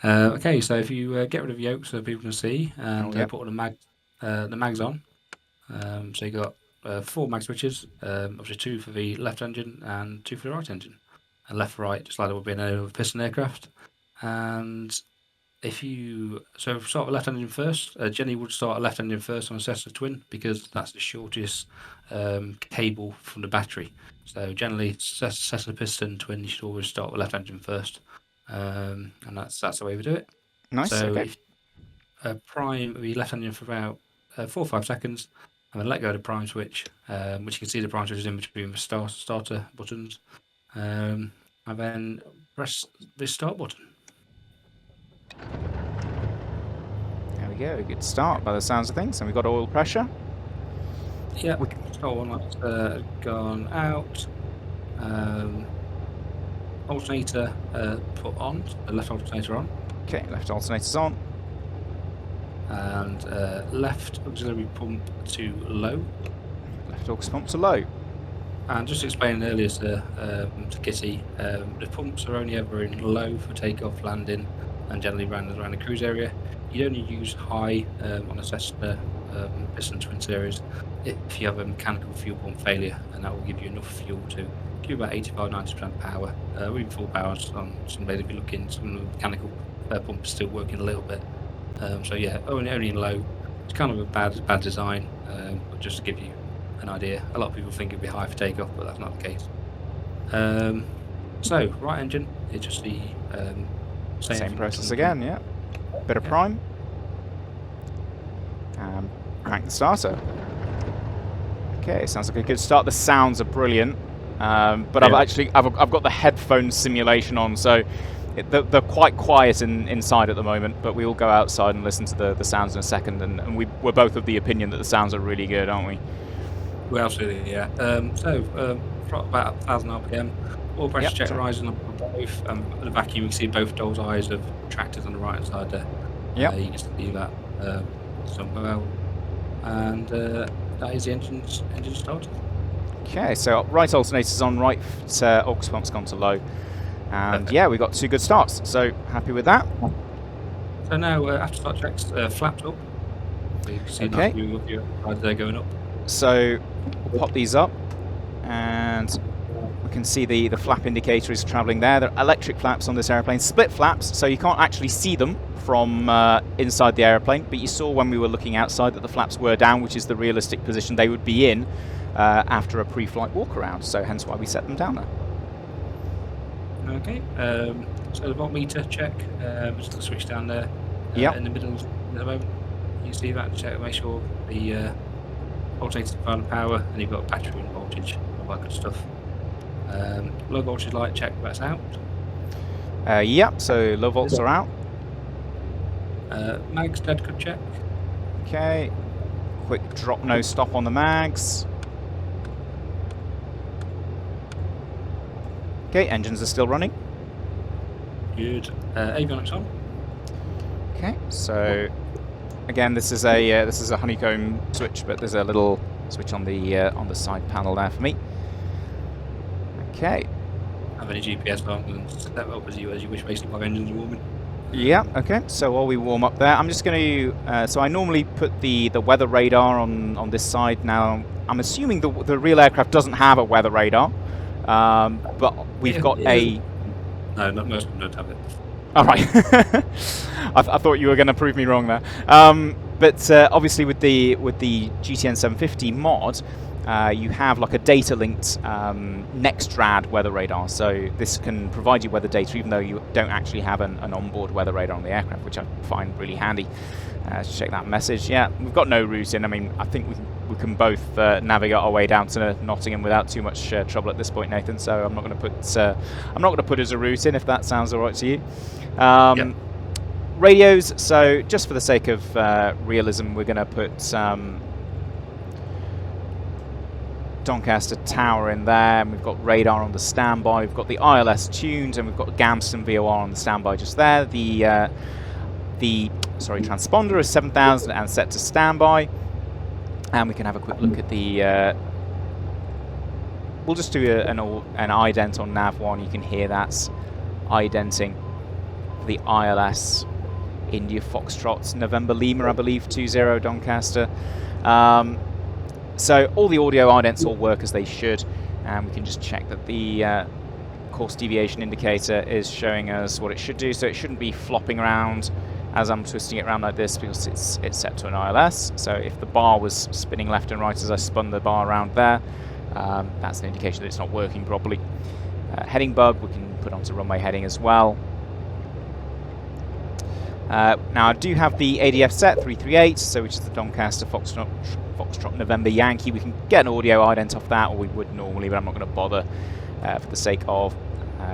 [SPEAKER 2] Okay, so if you get rid of yoke so people can see and put all the mags on, so you got 4 mag switches, obviously 2 for the left engine and 2 for the right engine, and left right just like it would be in a piston aircraft. And if you start with left engine first, Jenny would start left engine first on a Cessna twin because that's the shortest cable from the battery. So generally, Cessna piston twin, you should always start with left engine first, and that's the way we do it.
[SPEAKER 1] Nice.
[SPEAKER 2] So
[SPEAKER 1] okay.
[SPEAKER 2] Prime the left engine for about 4 or 5 seconds, and then let go of the prime switch, which you can see the prime switch is in between the starter buttons, and then press the start button.
[SPEAKER 1] There we go, good start by the sounds of things. And we've got oil pressure.
[SPEAKER 2] Yeah, start one light's gone out. Alternator put on, the left alternator on.
[SPEAKER 1] Okay, left alternator's on.
[SPEAKER 2] And left auxiliary pump to low.
[SPEAKER 1] Left aux pump to low.
[SPEAKER 2] And just explaining earlier to Kitty, the pumps are only ever in low for takeoff, landing, and generally around the cruise area. You only use high on a Cessna piston twin series if you have a mechanical fuel pump failure, and that will give you enough fuel to give you about 85-90% power, or even full power on some days if you look in some mechanical pump is still working a little bit. So yeah, only in low. It's kind of a bad design, but just to give you an idea. A lot of people think it'd be high for takeoff, but that's not the case. So right engine, it's just the
[SPEAKER 1] same process again, yeah. Bit of prime. Crank the starter. Okay, sounds like a good start. The sounds are brilliant, but
[SPEAKER 2] Yeah.
[SPEAKER 1] I've got the headphone simulation on, so they're quite quiet inside at the moment. But we will go outside and listen to the sounds in a second, and we're both of the opinion that the sounds are really good, aren't we?
[SPEAKER 2] Well, absolutely, yeah. For about 1,000 RPM, all pressure check rising on both. At the vacuum, you can see both doors' eyes of tractors on the right hand side there.
[SPEAKER 1] Yep.
[SPEAKER 2] You can see that somewhere. And that is the engine started.
[SPEAKER 1] Okay, so right alternator's on, right aux pump's gone to low. And yeah, we got 2 good starts, so happy with that.
[SPEAKER 2] So now, after start checks, flaps up. So you can see
[SPEAKER 1] Okay.
[SPEAKER 2] nice view of your rides there going up.
[SPEAKER 1] So we'll pop these up, and we can see the flap indicator is travelling there. They're electric flaps on this aeroplane, split flaps, so you can't actually see them from inside the aeroplane, but you saw when we were looking outside that the flaps were down, which is the realistic position they would be in after a pre-flight walk around, so hence why we set them down there.
[SPEAKER 2] Okay, so the voltmeter check, just the switch down there in the middle at the moment. You can see that, check, make sure the alternator's providing power, and you've got battery and voltage, all that good stuff. Low voltage light check, that's out.
[SPEAKER 1] Yep, so low volts are out.
[SPEAKER 2] Mags dead could check.
[SPEAKER 1] Okay, quick drop no stop on the mags. Okay, engines are still running.
[SPEAKER 2] Good. Avionics on.
[SPEAKER 1] Okay, so again, this is a honeycomb switch, but there's a little switch on the side panel there for me. Okay.
[SPEAKER 2] Have any GPS on and set that up as you wish, basically, while engines are warming.
[SPEAKER 1] Yeah. Okay. So while we warm up there, I'm just going to. So I normally put the weather radar on this side. Now I'm assuming the real aircraft doesn't have a weather radar, but we've got a.
[SPEAKER 2] No, not most of them don't have it.
[SPEAKER 1] All right. I thought you were going to prove me wrong there. But obviously with the GTN 750 mod, you have like a data-linked Nextrad weather radar. So this can provide you weather data even though you don't actually have an onboard weather radar on the aircraft, which I find really handy. Let's check that message. Yeah, we've got no route in. I mean, I think we can both navigate our way down to Nottingham without too much trouble at this point, Nathan. So I'm not going to put as a route in if that sounds all right to you.
[SPEAKER 2] Yep.
[SPEAKER 1] Radios. So just for the sake of realism, we're going to put Doncaster Tower in there, and we've got radar on the standby. We've got the ILS tuned, and we've got Gamston VOR on the standby just there. The transponder is 7,000 and set to standby, and we can have a quick look at the. We'll just do an ident on nav 1. You can hear that's identing the ILS India Foxtrot November Lima, I believe, 20 Doncaster. So all the audio idents all work as they should, and we can just check that the course deviation indicator is showing us what it should do. So it shouldn't be flopping around as I'm twisting it around like this because it's set to an ILS. So if the bar was spinning left and right as I spun the bar around there, that's an indication that it's not working properly. Heading bug we can put onto runway heading as well. Now I do have the ADF set 338, so which is the Doncaster Foxtrot November Yankee. We can get an audio ident off that, or we would normally, but I'm not going to bother for the sake of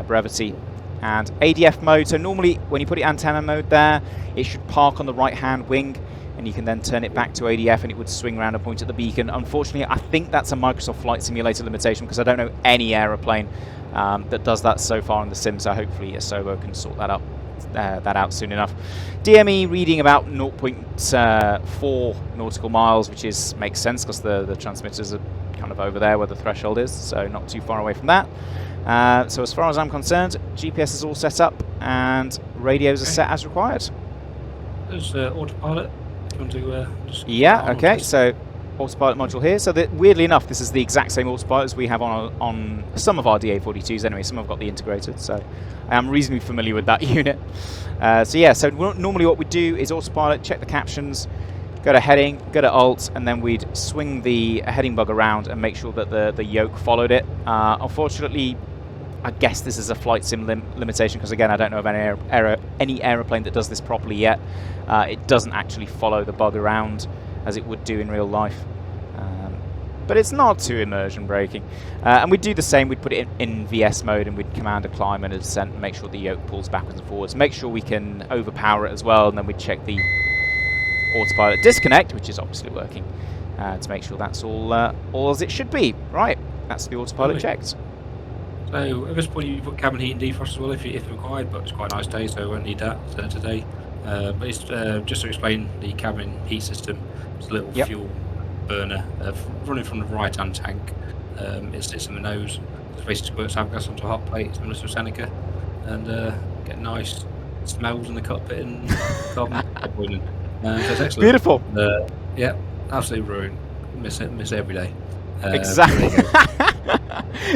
[SPEAKER 1] brevity. And ADF mode, so normally when you put it antenna mode there, it should park on the right hand wing, and you can then turn it back to ADF and it would swing around and point at the beacon. Unfortunately, I think that's a Microsoft Flight Simulator limitation because I don't know any aeroplane that does that so far in the sim, so hopefully Asobo can sort that out soon enough. DME reading about 0.4 nautical miles, which makes sense because the transmitters are kind of over there where the threshold is, so not too far away from that. So as far as I'm concerned, GPS is all set up and radios are set as required.
[SPEAKER 2] There's autopilot. Do you want to just
[SPEAKER 1] yeah, okay, so autopilot module here. So that, weirdly enough, this is the exact same autopilot as we have on some of our DA42s anyway. Some have got the integrated, so I am reasonably familiar with that unit. So yeah, so normally what we do is autopilot, check the captions, go to heading, go to alt, and then we'd swing the heading bug around and make sure that the yoke followed it. Unfortunately, I guess this is a flight sim limitation, because again, I don't know of any aeroplane that does this properly yet. It doesn't actually follow the bug around as it would do in real life. But it's not too immersion braking. And we'd do the same, we'd put it in VS mode, and we'd command a climb and a descent and make sure the yoke pulls backwards and forwards. Make sure we can overpower it as well, and then we'd check the autopilot disconnect, which is obviously working, to make sure that's all as it should be. Right, that's the autopilot checked.
[SPEAKER 2] So at this point you put cabin heat and defrost as well if required, but it's quite a nice day, so I won't need that today. But it's just to explain the cabin heat system. It's a little fuel burner running from the right-hand tank. It sits in the nose. It basically squirts avgas onto a hot plate, similar to a Seneca, and get nice smells in the cockpit and carbon boiling. So it's excellent.
[SPEAKER 1] Beautiful.
[SPEAKER 2] Yeah, absolutely brilliant. Miss it every day.
[SPEAKER 1] Exactly.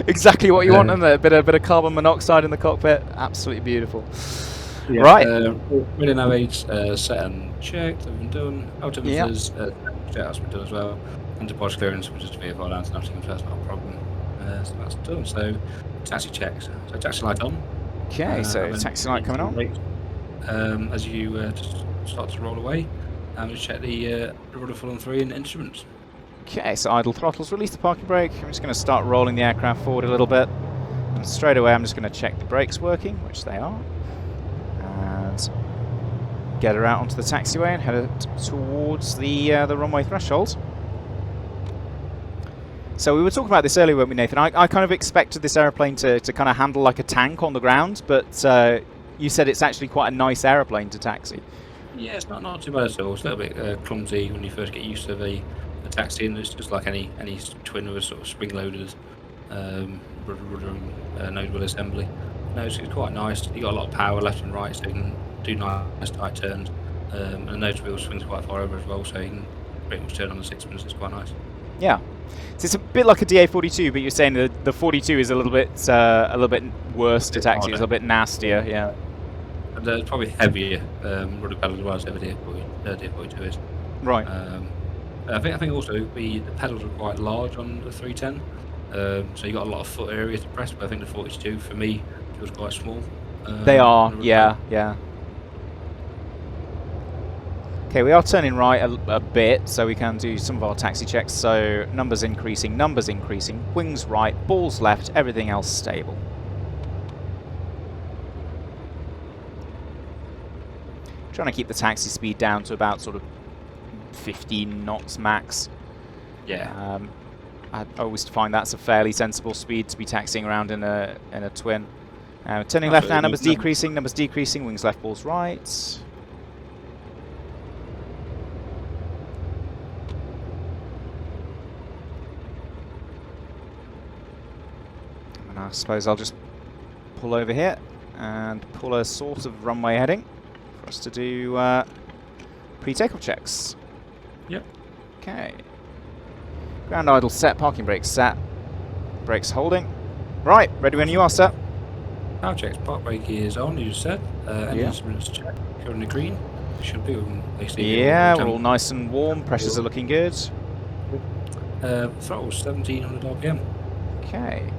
[SPEAKER 1] Exactly what you want, isn't it? A bit of carbon monoxide in the cockpit. Absolutely beautiful.
[SPEAKER 2] Yeah,
[SPEAKER 1] right.
[SPEAKER 2] Radio nav aids set and checked. Have been done. Altimeters that's been done as well. And deposit clearance, which is to VFR down to Nottingham, so that's not a problem. So that's done. So taxi checks. So taxi light on.
[SPEAKER 1] Okay, so taxi light coming on.
[SPEAKER 2] As you just start to roll away, and we check the rudder full on 3 and instruments.
[SPEAKER 1] Okay, so idle throttles, release the parking brake. I'm just going to start rolling the aircraft forward a little bit. And straight away I'm just going to check the brakes working, which they are. And get her out onto the taxiway and head towards the runway threshold. So we were talking about this earlier, weren't we, Nathan? I kind of expected this aeroplane to kind of handle like a tank on the ground, but you said it's actually quite a nice aeroplane to taxi.
[SPEAKER 2] Yeah, it's not too bad at all. It's a little bit clumsy when you first get used to the taxi, and it's just like any twin with a sort of spring-loaded rudder and nose wheel assembly. No, it's quite nice. You got a lot of power left and right, so you can do nice tight turns. And the nose wheel swings quite far over as well, so you can pretty much turn on the sixpence. It's quite nice.
[SPEAKER 1] Yeah, so it's a bit like a DA42, but you're saying the 42 is a little bit worse to taxi. It's a little bit nastier. Yeah.
[SPEAKER 2] And it's probably heavier rudder pedal as well as the DA42 is.
[SPEAKER 1] Right.
[SPEAKER 2] I think also the pedals are quite large on the 310, so you got a lot of foot area to press. But I think the 42 for me feels quite small.
[SPEAKER 1] They are, yeah. Okay, we are turning right a bit, so we can do some of our taxi checks. So numbers increasing, wings right, balls left, everything else stable. Trying to keep the taxi speed down to about sort of 15 knots max.
[SPEAKER 2] Yeah.
[SPEAKER 1] I always find that's a fairly sensible speed to be taxiing around in a twin. Turning left now, numbers decreasing, wings left, balls right. And I suppose I'll just pull over here and pull a sort of runway heading for us to do pre-takeoff checks.
[SPEAKER 2] Yep.
[SPEAKER 1] Okay. Ground idle set, parking brakes set, brakes holding. Right, ready when you are, sir.
[SPEAKER 2] Power checks, park brake is on, you just said. Instruments check, currently green. Should be basically.
[SPEAKER 1] Yeah, we're all nice and warm, pressures are looking good.
[SPEAKER 2] Throttles 1700 RPM.
[SPEAKER 1] Okay.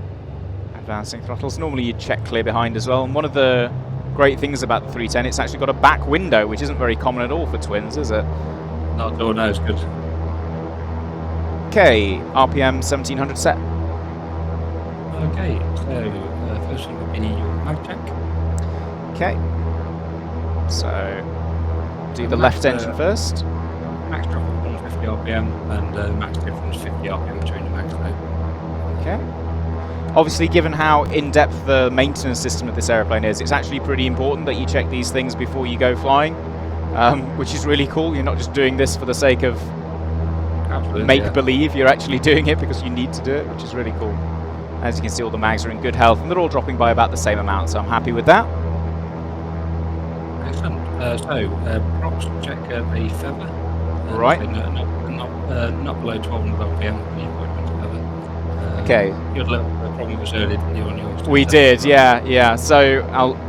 [SPEAKER 1] Advancing throttles. Normally you'd check clear behind as well, and one of the great things about the 310, it's actually got a back window, which isn't very common at all for twins, is it?
[SPEAKER 2] Not at all, no, it's good.
[SPEAKER 1] Okay, RPM 1700 set.
[SPEAKER 2] Okay, so first one would be your mag check.
[SPEAKER 1] Okay. So, do the left engine first.
[SPEAKER 2] Max drop of 150 RPM and max difference 50 RPM between the max load.
[SPEAKER 1] Okay. Obviously, given how in-depth the maintenance system of this aeroplane is, it's actually pretty important that you check these things before you go flying, which is really cool. You're not just doing this for the sake of make-believe. You're actually doing it because you need to do it, which is really cool. As you can see, all the mags are in good health, and they're all dropping by about the same amount, so I'm happy with that.
[SPEAKER 2] Excellent. Props check the feather.
[SPEAKER 1] Right.
[SPEAKER 2] not below 1200 RPM. You've got to cover.
[SPEAKER 1] Okay.
[SPEAKER 2] You had a little problem with us earlier, didn't you, on yours?
[SPEAKER 1] We did, yeah. So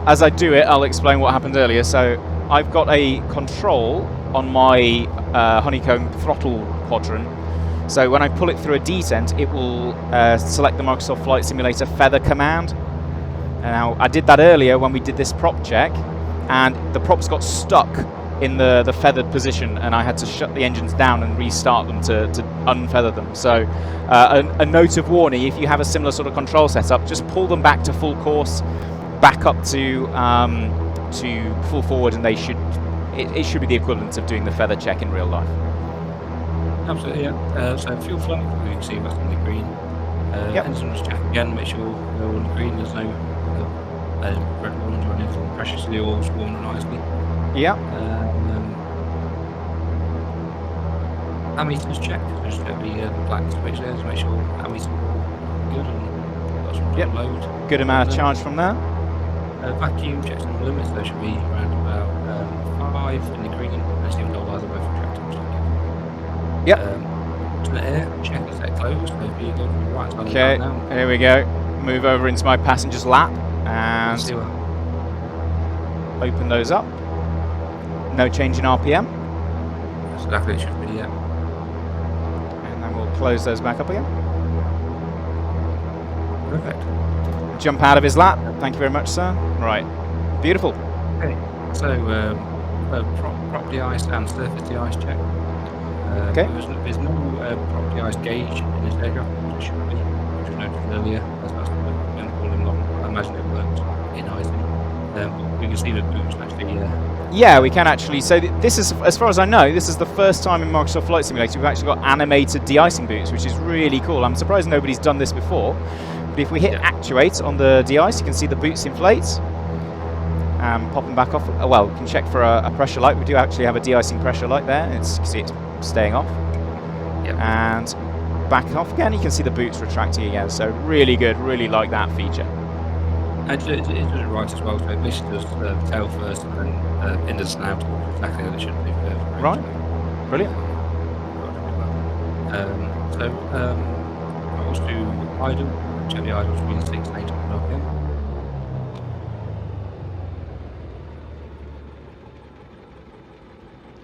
[SPEAKER 1] as I do it, I'll explain what happened earlier. So I've got a control on my honeycomb throttle quadrant. So when I pull it through a descent, it will select the Microsoft Flight Simulator feather command. Now, I did that earlier when we did this prop check, and the props got stuck in the feathered position, and I had to shut the engines down and restart them to unfeather them. So a note of warning, if you have a similar sort of control setup, just pull them back to full course, back up to full forward, and it should be the equivalent of doing the feather check in real life.
[SPEAKER 2] Absolutely, yeah. So fuel flow, you can see that's on the green. Engines check again, make sure they're all on the green, there's no red ones or anything. Pressure to the oil's warm nicely.
[SPEAKER 1] Yeah.
[SPEAKER 2] Ammeters check, so just get the black switch there to make sure ammeters are good and got some load.
[SPEAKER 1] Good amount of charge from there.
[SPEAKER 2] Vacuum checks on the limits, there should be around about 5 in the green, and see what either way for track times.
[SPEAKER 1] Yep.
[SPEAKER 2] Alternate air, check is that closed, so if you go to the right side
[SPEAKER 1] okay,
[SPEAKER 2] now.
[SPEAKER 1] Here we go. Move over into my passenger's lap and open those up. No change in RPM.
[SPEAKER 2] That's exactly what it should be, yeah.
[SPEAKER 1] And then we'll close those back up again.
[SPEAKER 2] Perfect.
[SPEAKER 1] Jump out of his lap. Thank you very much, sir. Right. Beautiful.
[SPEAKER 2] Okay. So, prop de-ice and surface de-ice check.
[SPEAKER 1] Okay.
[SPEAKER 2] There's no prop de-ice gauge in this aircraft, which should be, which we noticed earlier. That's been falling along. I imagine it worked in icing. We can see the boots actually.
[SPEAKER 1] Yeah, we can actually. So this is, as far as I know, this is the first time in Microsoft Flight Simulator we've actually got animated de-icing boots, which is really cool. I'm surprised nobody's done this before. But if we hit actuate on the de-ice, you can see the boots inflate. Pop them back off. Well, we can check for a pressure light. We do actually have a de-icing pressure light there. You can see it's staying off.
[SPEAKER 2] Yep.
[SPEAKER 1] And back off again. You can see the boots retracting again. So really good. Really like that feature.
[SPEAKER 2] It does it right as well, so it basically does tail first and then into the snout, exactly as it should do.
[SPEAKER 1] Right, brilliant.
[SPEAKER 2] I also do idle, check the idle's between 6 and 8 RPM.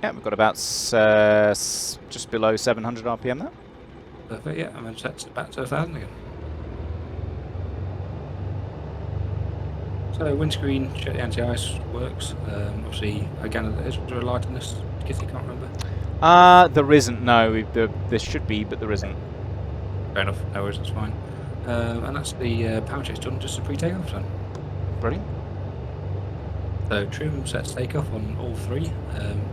[SPEAKER 1] Yeah, we've got about just below 700 RPM there.
[SPEAKER 2] Perfect, yeah, and then sets it back to 1,000 again. So windscreen, check the anti-ice works. Obviously, again, is there a light on this kit? I can't remember.
[SPEAKER 1] There isn't. No, there should be, but there isn't.
[SPEAKER 2] Fair enough. No worries, that's fine. And that's the power check's done. Just a pre-takeoff done.
[SPEAKER 1] Brilliant.
[SPEAKER 2] So trim sets takeoff on all 3.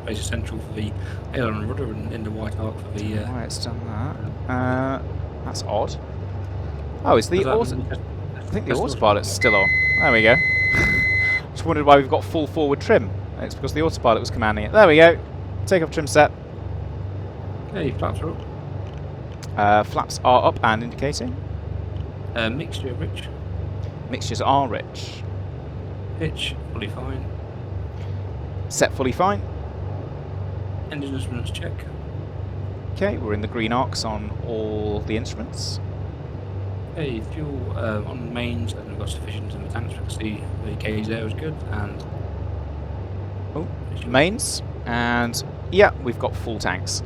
[SPEAKER 2] Base central for the aileron and rudder, and in the white arc for the.
[SPEAKER 1] Why it's done that? That's odd. Oh, is the auto? I think the autopilot's still on. There we go. Just wondered why we've got full forward trim. It's because the autopilot was commanding it. There we go. Takeoff trim set.
[SPEAKER 2] Okay, flaps are up.
[SPEAKER 1] Flaps are up and indicating.
[SPEAKER 2] Mixture rich.
[SPEAKER 1] Mixtures are rich.
[SPEAKER 2] Pitch fully fine.
[SPEAKER 1] Set fully fine.
[SPEAKER 2] Engine instruments check.
[SPEAKER 1] Okay, we're in the green arcs on all the instruments.
[SPEAKER 2] Okay, fuel on mains, and we've got sufficient in the tanks. We can see the gauge there is good, and
[SPEAKER 1] mains, and yeah, we've got full tanks.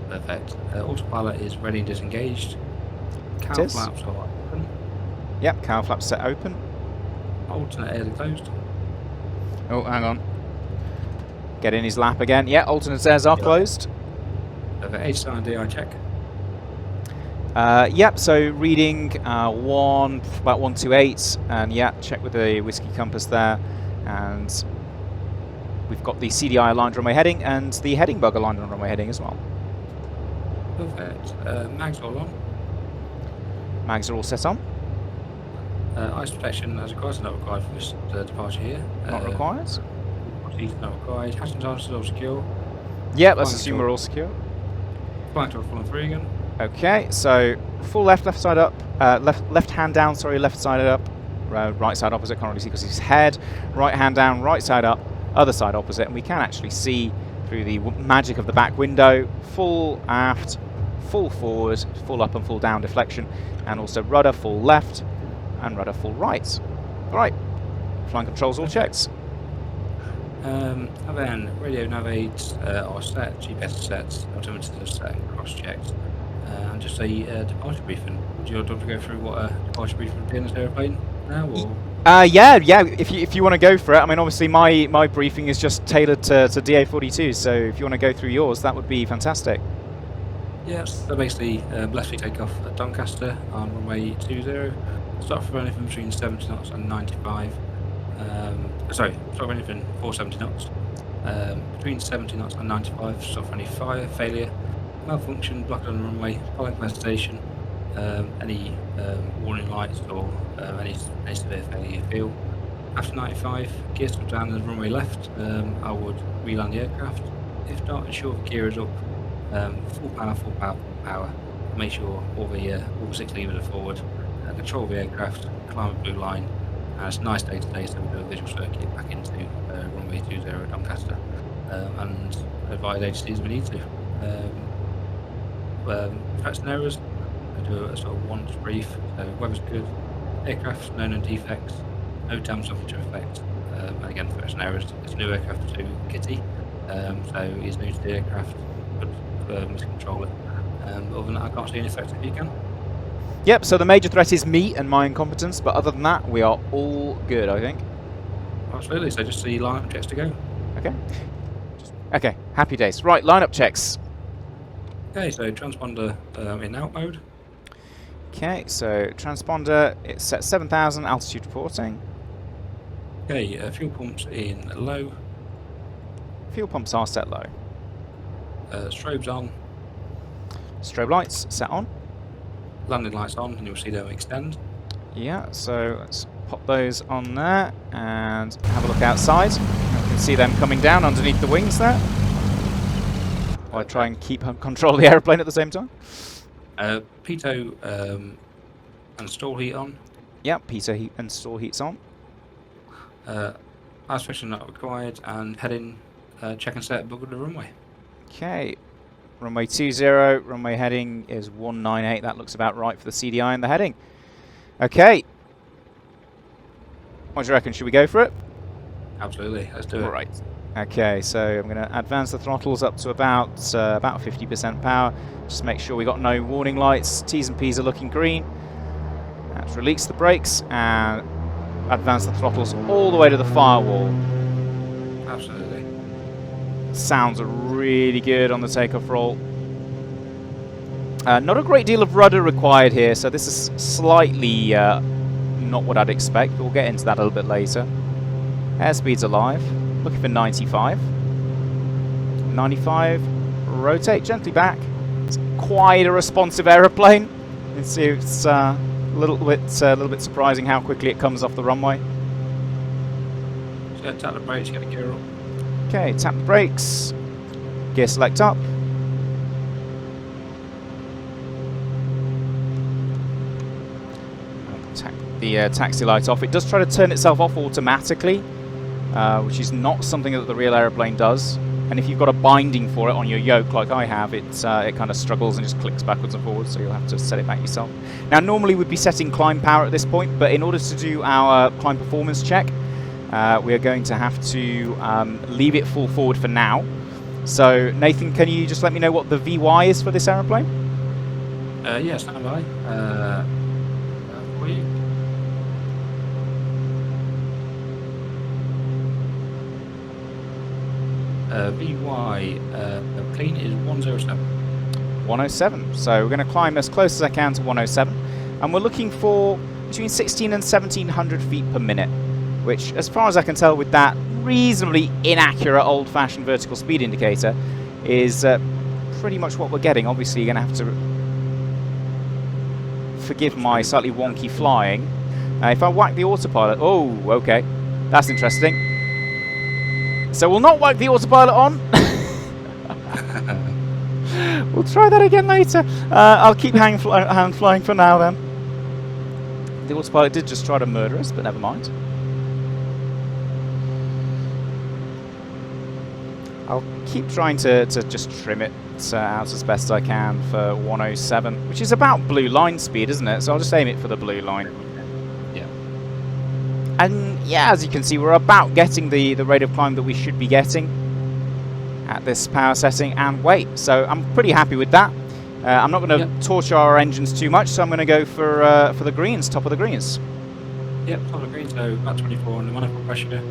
[SPEAKER 2] Perfect. Autopilot is ready and disengaged. Cowl flaps are open.
[SPEAKER 1] Yep, cowl flaps set open.
[SPEAKER 2] Alternate airs are closed.
[SPEAKER 1] Oh, hang on. Get in his lap again. Yeah, alternate airs are closed.
[SPEAKER 2] Perfect. H-star and DI check.
[SPEAKER 1] Yep, so reading about 128, and yeah, check with the whiskey compass there, and we've got the CDI aligned runway heading and the heading bug aligned on runway heading as well.
[SPEAKER 2] Perfect. Mags all on.
[SPEAKER 1] Mags are all set on.
[SPEAKER 2] Ice protection as required, not required for this departure here.
[SPEAKER 1] Not required.
[SPEAKER 2] Not required. Hatch and tires still secure.
[SPEAKER 1] Yep, let's assume we're all secure.
[SPEAKER 2] Flying to full on 3 again.
[SPEAKER 1] Okay, so full left side up, left hand down, sorry, left side up, right side opposite, can't really see because it's his head, right hand down, right side up, other side opposite, and we can actually see through the magic of the back window, full aft, full forward, full up and full down deflection, and also rudder full left and rudder full right. Right, flying controls all checked.
[SPEAKER 2] And then radio nav aids are set, GPS set, altimeter is set, cross-checked, and just a departure briefing. Would you want to go through what a departure briefing would be in this aeroplane now, or...?
[SPEAKER 1] Yeah, if you want to go for it. I mean, obviously my briefing is just tailored to DA42, so if you want to go through yours, that would be fantastic.
[SPEAKER 2] Yeah, so basically, left wing takeoff at Doncaster on runway 20. Start for anything between 70 knots and 95. Start for anything 470 knots. Between 70 knots and 95, start for any fire, failure, malfunction, blocked on the runway, following station, any warning lights or any severe failure you feel. After 95, gear swap down to the runway left, I would re-land the aircraft. If not, ensure the gear is up. Full power. Make sure all the 6 levers are forward. Control the aircraft, climb a blue line, and it's a nice day today, so we'll do a visual circuit back into runway 20 at Doncaster, and advise agencies we need to. Threats and errors, I do a sort of once brief. So weather's good, aircraft no known defects, no damage or future effect. And again, threats and errors. It's a new aircraft to Kitty, so he's new to the aircraft, but miscontrol it. Other than that, I can't see any effects if you can.
[SPEAKER 1] Yep, so the major threat is me and my incompetence, but other than that, we are all good, I think.
[SPEAKER 2] Absolutely, so just the lineup checks to go.
[SPEAKER 1] Okay. Okay, happy days. Right, lineup checks.
[SPEAKER 2] Okay, so transponder in out mode.
[SPEAKER 1] Okay, so transponder, it's set 7,000, altitude reporting.
[SPEAKER 2] Okay, fuel pumps in low.
[SPEAKER 1] Fuel pumps are set low.
[SPEAKER 2] Strobes on.
[SPEAKER 1] Strobe lights set on.
[SPEAKER 2] Landing lights on, and you'll see them extend.
[SPEAKER 1] Yeah, so let's pop those on there and have a look outside. You can see them coming down underneath the wings there. While I try and keep control of the aeroplane at the same time.
[SPEAKER 2] Pitot and stall heat on.
[SPEAKER 1] Yeah, pitot heat and stall heat's on.
[SPEAKER 2] Ice friction not required, and heading check and set above the runway.
[SPEAKER 1] Okay, runway 20, runway heading is 198. That looks about right for the CDI and the heading. Okay. What do you reckon? Should we go for it?
[SPEAKER 2] Absolutely, let's do it.
[SPEAKER 1] All right. Okay, so I'm going to advance the throttles up to about 50% power. Just make sure we got no warning lights. T's and P's are looking green. Let's release the brakes and advance the throttles all the way to the firewall.
[SPEAKER 2] Absolutely.
[SPEAKER 1] Sounds really good on the takeoff roll. Not a great deal of rudder required here, so this is slightly not what I'd expect, but we'll get into that a little bit later. Airspeed's alive. Looking for 95. 95. Rotate gently back. It's quite a responsive aeroplane. It's a little bit surprising how quickly it comes off the runway.
[SPEAKER 2] So tap the brakes, get the gear up.
[SPEAKER 1] Okay, tap the brakes. Gear select up. Tap the taxi light off. It does try to turn itself off automatically, which is not something that the real aeroplane does. And if you've got a binding for it on your yoke, like I have, it kind of struggles and just clicks backwards and forwards, so you'll have to set it back yourself. Now, normally we'd be setting climb power at this point, but in order to do our climb performance check, we are going to have to leave it full forward for now. So, Nathan, can you just let me know what the VY is for this aeroplane?
[SPEAKER 2] Yeah, stand by. For you. VY clean is 107.
[SPEAKER 1] 107. So we're going to climb as close as I can to 107. And we're looking for between 16 and 1700 feet per minute, which, as far as I can tell with that reasonably inaccurate old-fashioned vertical speed indicator, is pretty much what we're getting. Obviously, you're going to have to forgive my slightly wonky flying. If I whack the autopilot... Oh, okay. That's interesting. So we'll not whack the autopilot on. We'll try that again later. I'll keep hand flying for now then. The autopilot did just try to murder us, but never mind. I'll keep trying to just trim it out as best I can for 107, which is about blue line speed, isn't it? So I'll just aim it for the blue line.
[SPEAKER 2] Yeah.
[SPEAKER 1] And yeah, as you can see, we're about getting the rate of climb that we should be getting at this power setting and weight. So I'm pretty happy with that. I'm not going to torture our engines too much, so I'm going to go for the greens, top of the greens.
[SPEAKER 2] Yep, top of the greens, so about 24 on the manifold pressure,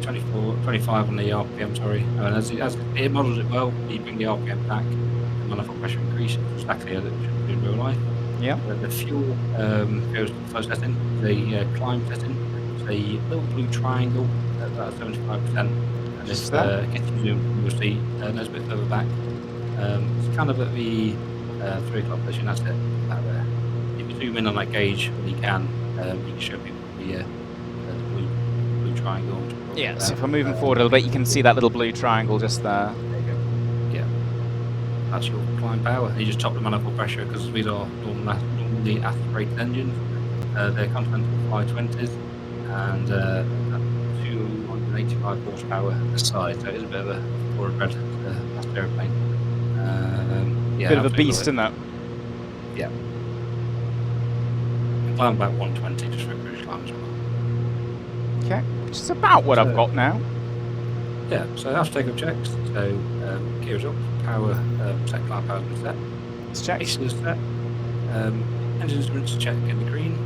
[SPEAKER 2] 25 on the RPM, sorry. And as it models it well, you bring the RPM back, the manifold pressure increases exactly as it should do in real life.
[SPEAKER 1] Yeah.
[SPEAKER 2] The fuel goes to the first setting, the climb setting, it's a little blue triangle at about 75%. And this gets you zoom, you'll see, there's a bit further back. It's kind of at the 3 o'clock position, that's it, about there. If you zoom in on that gauge when you can show people the blue triangle.
[SPEAKER 1] Yeah, so if I'm moving forward a little bit, you can see that little blue triangle just there.
[SPEAKER 2] There you go. Yeah. That's your climb power. You just top the manifold pressure because these are normally aspirated engines. They're Continental 520s and 285 horsepower at the side, so it's a bit of a thoroughbred fast aeroplane. Yeah,
[SPEAKER 1] bit of a beast, isn't it?
[SPEAKER 2] Yeah. Climb about 120 just for British climb as well.
[SPEAKER 1] Okay, which is about what I've got now.
[SPEAKER 2] Yeah, so after takeoff checks, so gears up, power, set climb power's been set.
[SPEAKER 1] Let's check.
[SPEAKER 2] Is set. Engine instruments check in the green.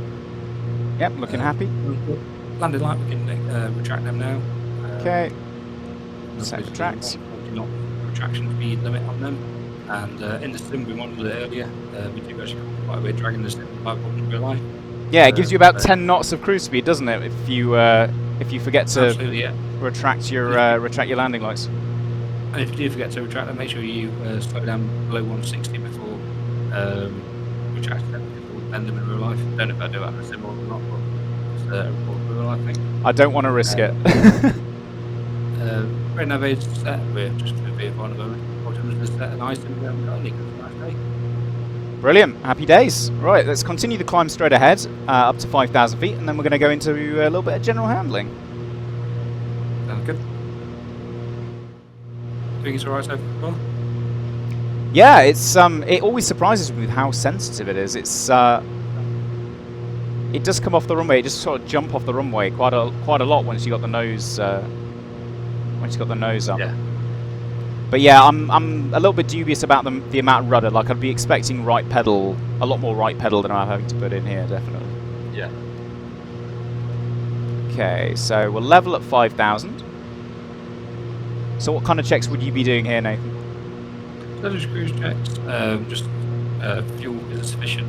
[SPEAKER 1] Yep, looking happy.
[SPEAKER 2] Landing light, we can retract them now.
[SPEAKER 1] Okay. Set the tracks.
[SPEAKER 2] Not retraction speed limit on them. And in the sim, we modeled it earlier. We do actually quite a bit dragging the sim like in real life.
[SPEAKER 1] Yeah, it gives you about 10 knots of cruise speed, doesn't it? If you forget to retract your landing lights.
[SPEAKER 2] And if you do forget to retract them, make sure you slow down below 160 before retracting them. Because we'll bend them in real life. I don't know if I do that in the sim or not, but it's a real life thing.
[SPEAKER 1] I don't want to risk it.
[SPEAKER 2] Right now, it's set. We're just going to be at the moment. Set an item we haven't got any good.
[SPEAKER 1] Brilliant, happy days. Right, let's continue the climb straight ahead, up to 5,000 feet, and then we're going to go into a little bit of general handling.
[SPEAKER 2] Sounds good. Think it's alright so far?
[SPEAKER 1] Yeah, it's it always surprises me with how sensitive it is. It's it does come off the runway. It just sort of jump off the runway quite a lot once you got the nose up.
[SPEAKER 2] Yeah.
[SPEAKER 1] But yeah, I'm a little bit dubious about the amount of rudder. Like I'd be expecting right pedal, a lot more right pedal than I'm having to put in here, definitely.
[SPEAKER 2] Yeah.
[SPEAKER 1] Okay, so we'll level at 5,000. So what kind of checks would you be doing here, Nathan?
[SPEAKER 2] So just cruise checks. Just fuel is sufficient.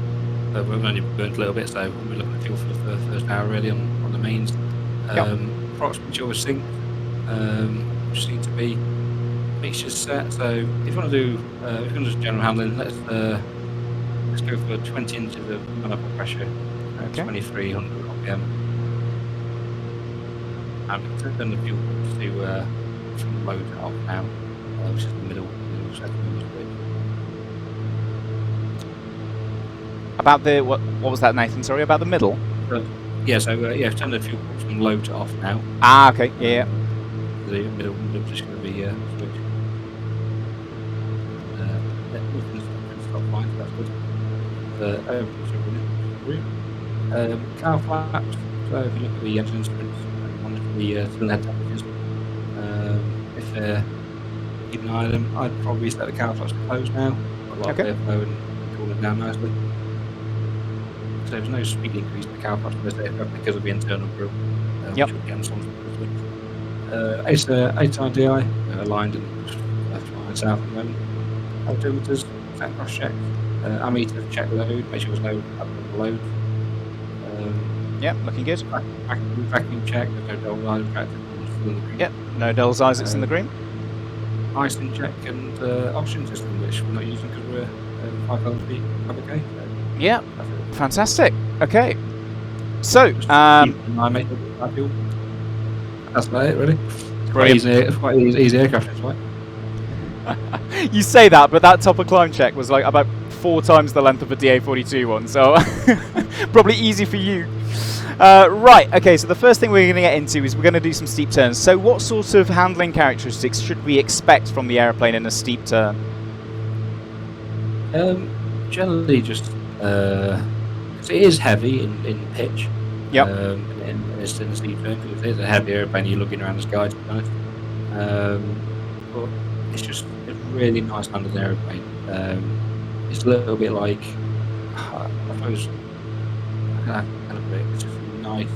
[SPEAKER 2] We've only burned a little bit, so we'll be looking at fuel for the first hour really on the mains. Approximately over sync. Just need to be mixtures set. So if you want to do, if you want to do general handling, let's go for 20 inches of manifold pressure, 2300 RPM. And we can turn the fuel to from low to off now, which is the middle setting.
[SPEAKER 1] About the what was that, Nathan? Sorry, about the middle.
[SPEAKER 2] Yeah. So turn the fuel from low to off now.
[SPEAKER 1] Ah, okay. Yeah.
[SPEAKER 2] The middle just going to be switch. Stop line, that's good. Car flaps. So if you look at the engine instruments, monitor the cylinder temperatures. If they're keep an eye on them, I'd probably set the car flaps closed now. A lot of airflow and cool it down nicely. So there's no speed increase in the car flaps with this aircraft because of the internal grill.
[SPEAKER 1] Yep.
[SPEAKER 2] ATI aligned and left, right, and south at the moment. Altimeters, set cross check. Ammeter check load, make sure there's no abnormal load.
[SPEAKER 1] Yep, looking good.
[SPEAKER 2] Vacuum check, there's no dull eyes, in the green.
[SPEAKER 1] Yep, no dulls eyes, it's in the green.
[SPEAKER 2] Icing check and oxygen system, which we're not using because we're 5,000 feet above the
[SPEAKER 1] Yeah, fantastic. Okay, so
[SPEAKER 2] that's about it, really. Quite easy aircraft, right?
[SPEAKER 1] You say that, but that top of climb check was like about 4 times the length of a DA42 one, so probably easy for you. Right, okay, so the first thing we're going to get into is we're going to do some steep turns. So what sort of handling characteristics should we expect from the aeroplane in a steep turn?
[SPEAKER 2] Generally just, it is heavy in pitch.
[SPEAKER 1] Yep.
[SPEAKER 2] And it's in the steep turn, because it is a heavy aeroplane, you're looking around the sky, to be honest. But it's really nice landing aeroplane. It's a little bit like, I suppose, it's just a nice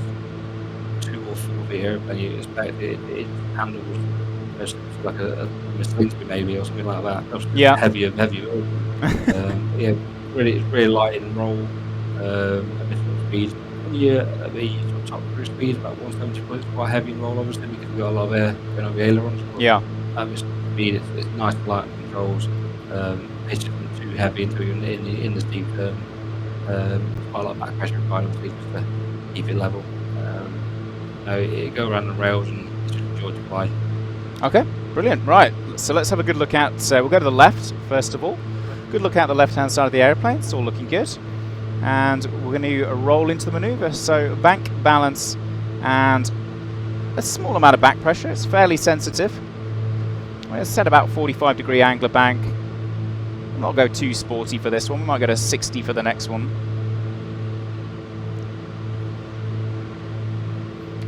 [SPEAKER 2] 2 or 4 feet aeroplane. You expect it handles just like a Slingsby maybe, or something like that.
[SPEAKER 1] Yeah.
[SPEAKER 2] Heavier. Yeah, it's really light in roll. A bit of speed. Yeah, the sort of top cruise speed about 170 foot. It's quite heavy in roll, obviously, because we've got a lot of air going over the ailerons.
[SPEAKER 1] Yeah.
[SPEAKER 2] It's speed. It's nice light controls. Pitch isn't too heavy until you're in the steep turn. Quite a lot of back pressure required, obviously, just to keep it level. It go around the rails and it's just enjoy to fly.
[SPEAKER 1] Okay, brilliant. Right, so let's have a good look at. We'll go to the left first of all. Good look at the left-hand side of the aeroplane. It's all looking good. And we're going to roll into the maneuver. So bank, balance, and a small amount of back pressure. It's fairly sensitive. Let's set about 45-degree angler bank. We'll not go too sporty for this one. We might go to 60 for the next one.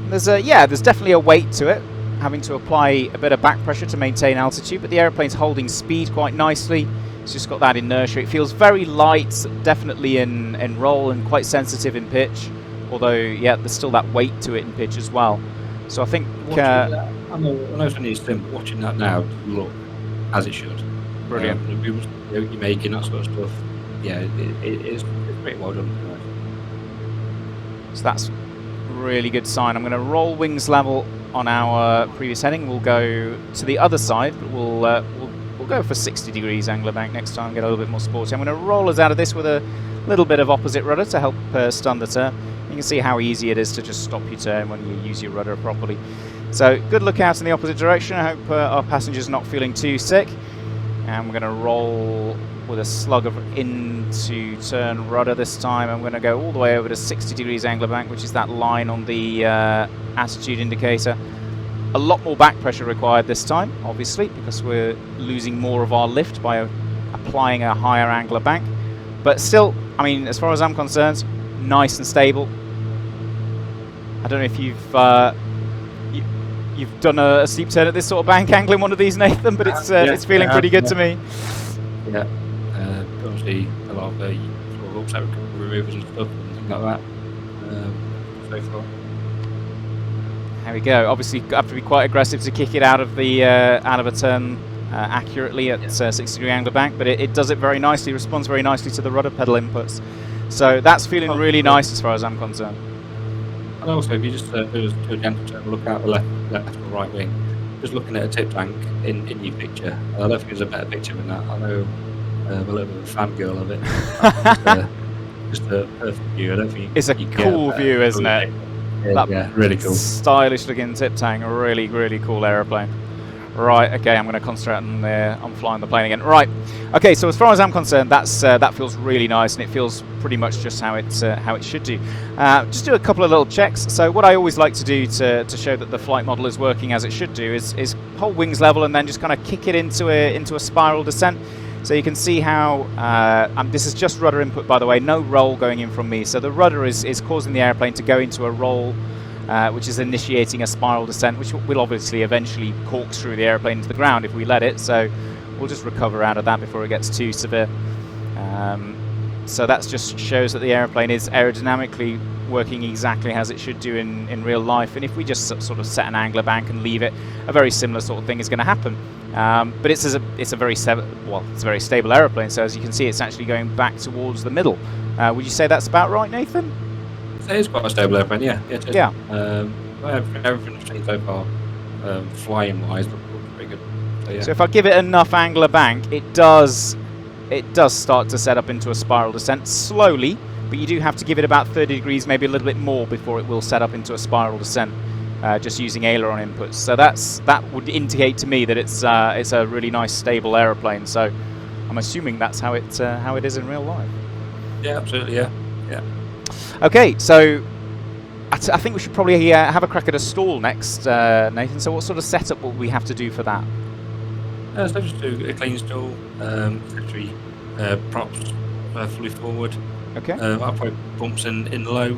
[SPEAKER 1] There's definitely a weight to it, having to apply a bit of back pressure to maintain altitude, but the aeroplane's holding speed quite nicely. It's just got that inertia. It feels very light, definitely in roll, and quite sensitive in pitch. Although, yeah, there's still that weight to it in pitch as well. So I think...
[SPEAKER 2] I know it's only simple, watching that now to look as it should.
[SPEAKER 1] Brilliant.
[SPEAKER 2] The moves you're making, that sort of stuff. Yeah, it's pretty well done.
[SPEAKER 1] So that's a really good sign. I'm going to roll wings level on our previous heading. We'll go to the other side, but we'll go for 60 degrees angler bank next time, get a little bit more sporty. I'm going to roll us out of this with a little bit of opposite rudder to help stun the turn. You can see how easy it is to just stop your turn when you use your rudder properly. So good look out in the opposite direction. I hope our passenger's not feeling too sick. And we're going to roll with a slug of into turn rudder this time. I'm going to go all the way over to 60 degrees angler bank, which is that line on the attitude indicator. A lot more back pressure required this time, obviously, because we're losing more of our lift by applying a higher angler bank. But still, I mean, as far as I'm concerned, nice and stable. I don't know if you've done a steep turn at this sort of bank angle in one of these, Nathan, but it's feeling pretty good to me.
[SPEAKER 2] Yeah, obviously a lot of sort of upset removers and stuff and things like that. So far.
[SPEAKER 1] There we go. Obviously, you have to be quite aggressive to kick it out of a turn accurately at 60-degree angle bank, but it does it very nicely. Responds very nicely to the rudder pedal inputs. So that's feeling really nice as far as I'm concerned.
[SPEAKER 2] And also, if you just do a gentle turn, look out the left or right wing, just looking at a tip tank in your picture. I don't think there's a better picture than that. I know I'm a little bit of a fangirl of it. Just a perfect view. I don't think
[SPEAKER 1] it's a cool view, isn't it?
[SPEAKER 2] Yeah, really cool.
[SPEAKER 1] Stylish looking tip tank, a really, really cool aeroplane. Right, okay, I'm going to concentrate on flying the plane again. Right, okay, so as far as I'm concerned, that feels really nice, and it feels pretty much just how it should do. Just do a couple of little checks. So what I always like to do to show that the flight model is working as it should do is hold wings level and then just kind of kick it into a spiral descent. So you can see how, this is just rudder input, by the way, no roll going in from me. So the rudder is causing the airplane to go into a roll, which is initiating a spiral descent, which will obviously eventually corkscrew the airplane into the ground if we let it. So we'll just recover out of that before it gets too severe. So that just shows that the airplane is aerodynamically working exactly as it should do in real life. And if we just sort of set an angler bank and leave it, a very similar sort of thing is going to happen. But it's a very stable aeroplane. So as you can see, it's actually going back towards the middle. Would you say that's about right, Nathan?
[SPEAKER 2] It is quite a stable airplane, yeah.
[SPEAKER 1] Yeah.
[SPEAKER 2] Everything I've seen so far, flying-wise, looks pretty good. So, yeah.
[SPEAKER 1] So if I give it enough angler bank, it does start to set up into a spiral descent slowly, but you do have to give it about 30 degrees, maybe a little bit more, before it will set up into a spiral descent, just using aileron inputs. So that would indicate to me that it's a really nice stable aeroplane. So I'm assuming that's how it is in real life.
[SPEAKER 2] Yeah, absolutely. Yeah.
[SPEAKER 1] Okay, so I think we should probably have a crack at a stall next, Nathan. So what sort of setup will we have to do for that?
[SPEAKER 2] So just do a clean stall, factory props fully forward.
[SPEAKER 1] Okay.
[SPEAKER 2] I'll put bumps in low,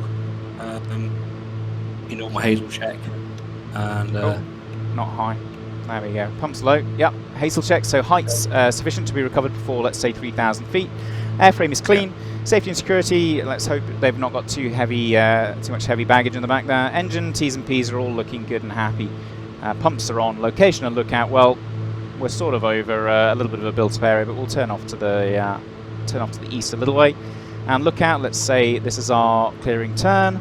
[SPEAKER 2] normal hazel check, and
[SPEAKER 1] not high. There we go. Pumps low. Yep. Hazel check. So heights sufficient to be recovered before, let's say, 3,000 feet. Airframe is clean. Safety and security. Let's hope they've not got too much heavy baggage in the back there. Engine, T's and P's are all looking good and happy. Pumps are on. Location and lookout. Well, we're sort of over a little bit of a built-up area, but we'll turn off to the east a little way. And lookout. Let's say this is our clearing turn.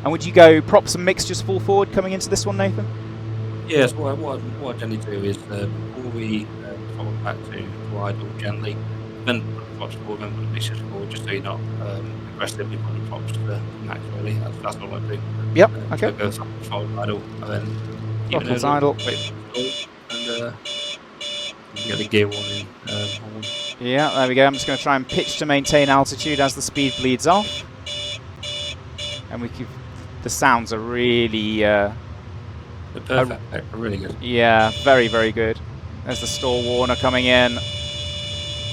[SPEAKER 1] And would you go props and mixtures full forward coming into this one, Nathan?
[SPEAKER 2] Yes. What I generally do is before we follow back to idle gently, then put the props forward, then put the mixtures forward, just so you're not aggressively putting the props to the max. Really, that's all I do.
[SPEAKER 1] Yep. Okay.
[SPEAKER 2] So go forward idle, and then
[SPEAKER 1] Throttles idle.
[SPEAKER 2] And get the gear warning on.
[SPEAKER 1] Yeah, there we go. I'm just going to try and pitch to maintain altitude as the speed bleeds off. And the sounds are really...
[SPEAKER 2] They're perfect. They're really good.
[SPEAKER 1] Yeah, very, very good. There's the stall warner coming in.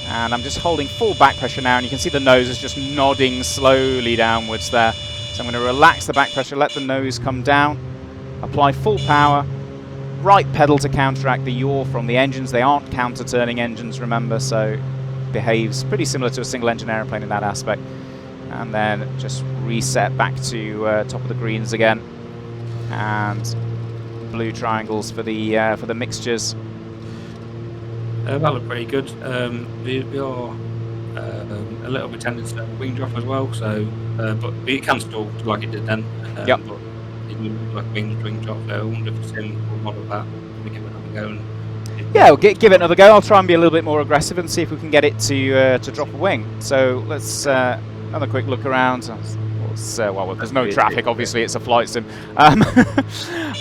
[SPEAKER 1] And I'm just holding full back pressure now, and you can see the nose is just nodding slowly downwards there. So I'm going to relax the back pressure, let the nose come down, apply full power, right pedal to counteract the yaw from the engines. They aren't counter-turning engines, remember, so behaves pretty similar to a single-engine aeroplane in that aspect. And then just reset back to top of the greens again, and blue triangles for the mixtures.
[SPEAKER 2] That looked pretty good. We are a little bit tended to wing drop as well, so but it can stall like it did then.
[SPEAKER 1] Yep.
[SPEAKER 2] But it would like wing drop. So I wonder if Sim will model that. We give it another go. And
[SPEAKER 1] yeah, we'll give it another go. I'll try and be a little bit more aggressive and see if we can get it to drop a wing. So let's another quick look around. Well, there's no traffic, obviously, it's a flight sim. I'm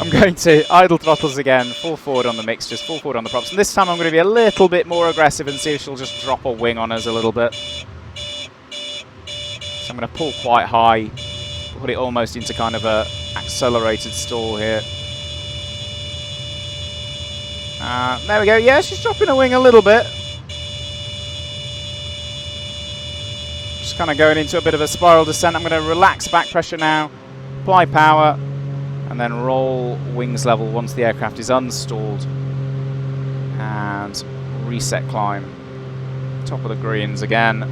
[SPEAKER 1] going to idle throttles again, full forward on the mixtures, full forward on the props. And this time I'm going to be a little bit more aggressive and see if she'll just drop a wing on us a little bit. So I'm going to pull quite high, put it almost into kind of a accelerated stall here. There we go. Yeah, she's dropping a wing a little bit. Just kind of going into a bit of a spiral descent. I'm going to relax back pressure now, apply power, and then roll wings level once the aircraft is unstalled. And reset climb. Top of the greens again.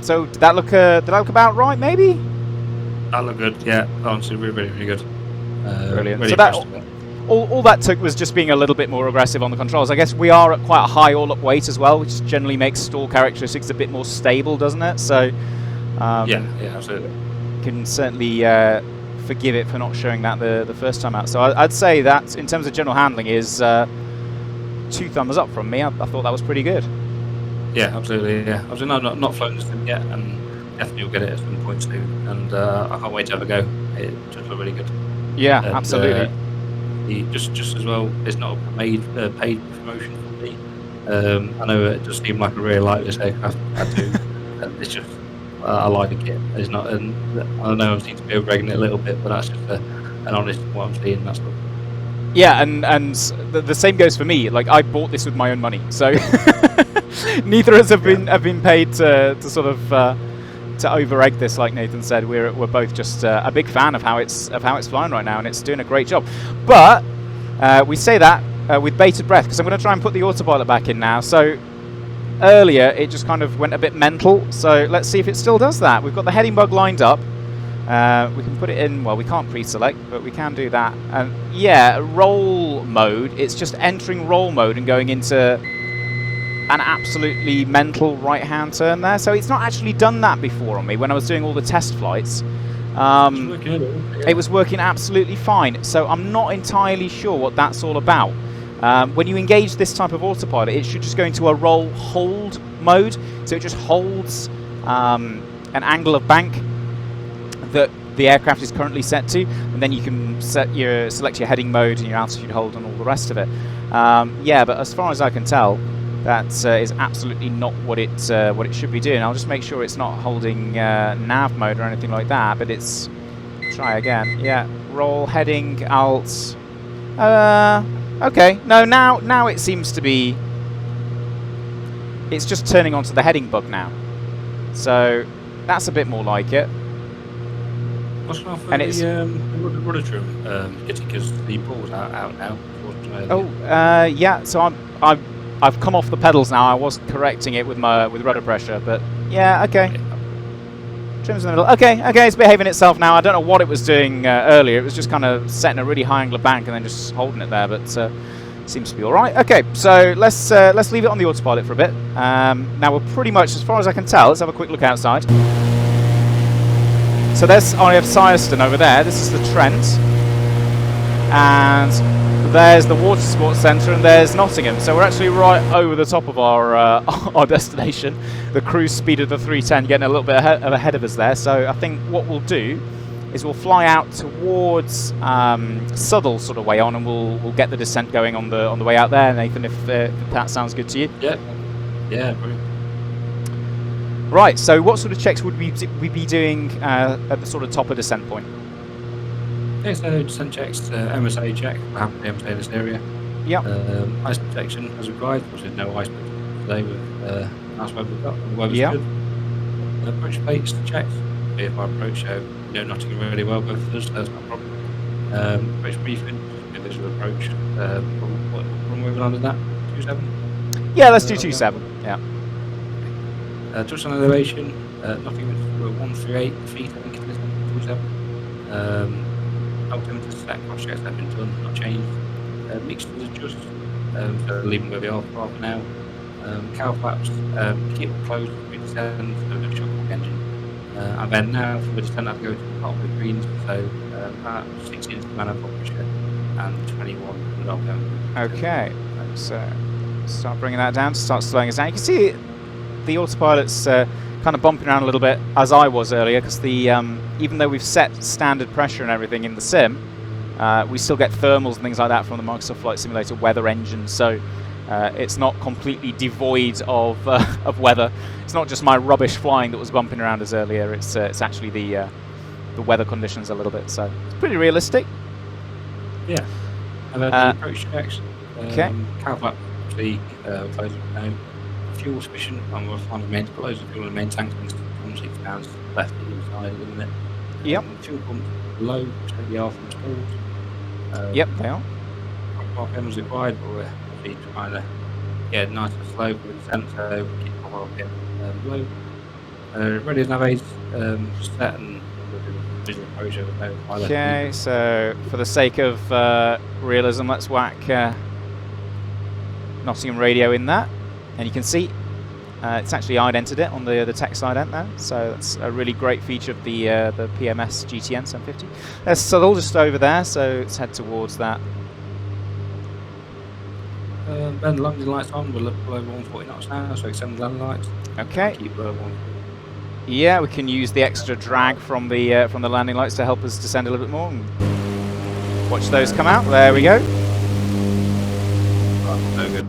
[SPEAKER 1] So did that look about right, maybe?
[SPEAKER 2] that looked good. Yeah, honestly, really good.
[SPEAKER 1] Brilliant.
[SPEAKER 2] Really
[SPEAKER 1] So that all that took was just being a little bit more aggressive on the controls. I guess we are at quite a high all-up weight as well, which generally makes stall characteristics a bit more stable, doesn't it? So
[SPEAKER 2] yeah, absolutely.
[SPEAKER 1] Can certainly forgive it for not showing that the first time out. So I'd say that in terms of general handling is 2 thumbs up from me. I thought that was pretty good.
[SPEAKER 2] Yeah, absolutely. Yeah, I've not flown this thing yet, and definitely will get it at some point soon. And I can't wait to have a go. It just looked really good.
[SPEAKER 1] Yeah,
[SPEAKER 2] And,
[SPEAKER 1] absolutely.
[SPEAKER 2] Just as well, it's not a paid promotion for me. I know it does seem like a really lightless aircraft. I do. It's just I like it. It's not, and I know I seem to be over-egging it a little bit, but that's just an honest what I'm seeing. That's all.
[SPEAKER 1] Yeah, and the same goes for me. Like, I bought this with my own money, so neither of us have been paid to sort of to over-egg this, like Nathan said. We're both just a big fan of how it's flying right now, and it's doing a great job. But we say that with bated breath, because I'm going to try and put the autopilot back in now. So earlier it just kind of went a bit mental. So let's see if it still does that. We've got the heading bug lined up. We can put it in, well, we can't pre-select, but we can do that. And yeah, roll mode, it's just entering roll mode and going into an absolutely mental right-hand turn there. So it's not actually done that before on me when I was doing all the test flights. It was working absolutely fine. So I'm not entirely sure what that's all about. When you engage this type of autopilot, it should just go into a roll hold mode. So it just holds an angle of bank that the aircraft is currently set to, and then you can select your heading mode and your altitude hold and all the rest of it. Yeah, but as far as I can tell, that is absolutely not what it should be doing. I'll just make sure it's not holding nav mode or anything like that, but it's... Try again. Yeah, roll, heading, alt... okay, no, now it seems to be... It's just turning onto the heading bug now. So, that's a bit more like it.
[SPEAKER 2] What's wrong for the rudder trim? Because the ball's out now.
[SPEAKER 1] Oh, yeah. So I've come off the pedals now. I was correcting it with rudder pressure, but yeah, okay. Trim's in the middle. Okay, it's behaving itself now. I don't know what it was doing earlier. It was just kind of setting a really high angle bank and then just holding it there, but seems to be all right. Okay, so let's leave it on the autopilot for a bit. Now we're pretty much, as far as I can tell, let's have a quick look outside. So there's RAF Silverstone over there. This is the Trent, and there's the Water Sports Centre, and there's Nottingham. So we're actually right over the top of our our destination. The cruise speed of the 310 getting a little bit ahead of us there. So I think what we'll do is we'll fly out towards Southall sort of way on, and we'll get the descent going on the way out there, Nathan. If that sounds good to you.
[SPEAKER 2] Yeah, brilliant.
[SPEAKER 1] Right. So what sort of checks would we be doing at the sort of top of descent point?
[SPEAKER 2] Yeah, so descent checks, MSA check. We're happy to MSA this area.
[SPEAKER 1] Yep.
[SPEAKER 2] Ice protection as required. Which is no ice protection today with nice weather we've got. The weather's good. Approach plates checked. If I approach, Nottingham really well, both of us, that's no problem. Approach briefing, visual approach. What moving on to that? 27?
[SPEAKER 1] Yeah, let's do 27. Yeah.
[SPEAKER 2] Touchdown elevation, Nottingham, we're 138 feet, I think it is, 27. Altimeter set, cross checks have been done, not changed. Mixtures adjust, so leaving where they are for half now. Cow flaps, keep it closed, we descend, so no shock on the engine. And then now for the descent, I'll go to the top of the greens, so about 16 is the manifold pressure and 21 the knockdown.
[SPEAKER 1] Okay, so start bringing that down to start slowing us down. You can see the autopilot's kind of bumping around a little bit, as I was earlier, because the even though we've set standard pressure and everything in the sim, we still get thermals and things like that from the Microsoft Flight Simulator weather engine. So it's not completely devoid of weather. It's not just my rubbish flying that was bumping around as earlier. It's actually the weather conditions a little bit. So it's pretty realistic.
[SPEAKER 2] Yeah. And then the approach checks.
[SPEAKER 1] Okay.
[SPEAKER 2] Cow flap, the closed now. Fuel sufficient, and we'll find the main loads of fuel in the main tank, and 6 pounds left inside, isn't it?
[SPEAKER 1] Yep.
[SPEAKER 2] Fuel pump low, which they are from stores.
[SPEAKER 1] Yep, they are.
[SPEAKER 2] RPM was required, but we're obviously trying to get nice and slow with the descent, so we keep RPM low. Ready as navigate, set, and we'll do visual approach over no pilot.
[SPEAKER 1] Okay, so for the sake of realism, let's whack Nottingham radio in that. And you can see it's actually idented it on the text ident there, so that's a really great feature of the PMS GTN 750. There's Southall just over there, so let's head towards that.
[SPEAKER 2] Then landing lights on, we're below 140 knots now, so extend the landing lights.
[SPEAKER 1] Okay.
[SPEAKER 2] Keep below 140.
[SPEAKER 1] Yeah, we can use the extra drag from the landing lights to help us descend a little bit more. And watch those come out. There we go.
[SPEAKER 2] Right, no good.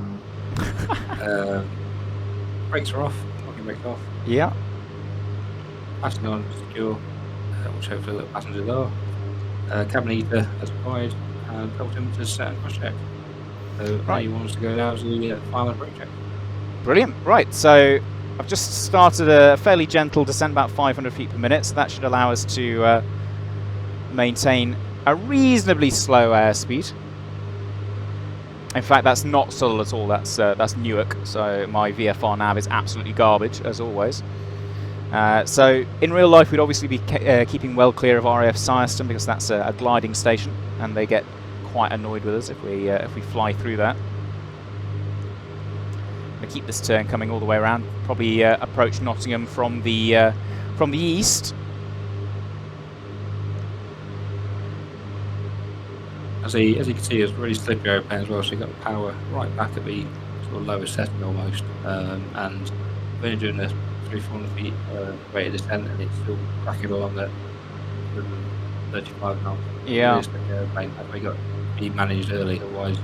[SPEAKER 2] Brakes are off, locking brakes off.
[SPEAKER 1] Yeah.
[SPEAKER 2] Passing on secure, which hopefully the passengers are. Cabin heater as required, and altimeter set and cross check. So now you want us to go down to the final brake check.
[SPEAKER 1] Brilliant. Right, so I've just started a fairly gentle descent, about 500 feet per minute, so that should allow us to maintain a reasonably slow airspeed. In fact, that's not Southall at all, that's Newark, so my VFR nav is absolutely garbage, as always. So, in real life, we'd obviously be keeping well clear of RAF Silverstone, because that's a gliding station, and they get quite annoyed with us if we fly through that. I'm going to keep this turn coming all the way around, probably approach Nottingham from the east.
[SPEAKER 2] As you can see, it's really slippery airplane as well, so you've got the power right back at the sort of lowest setting almost. And when you're doing this 300-400 feet rate of descent, and it's still cracking along at 135 knots.
[SPEAKER 1] Yeah.
[SPEAKER 2] Realistic airplane. That's why you got to be managed early, otherwise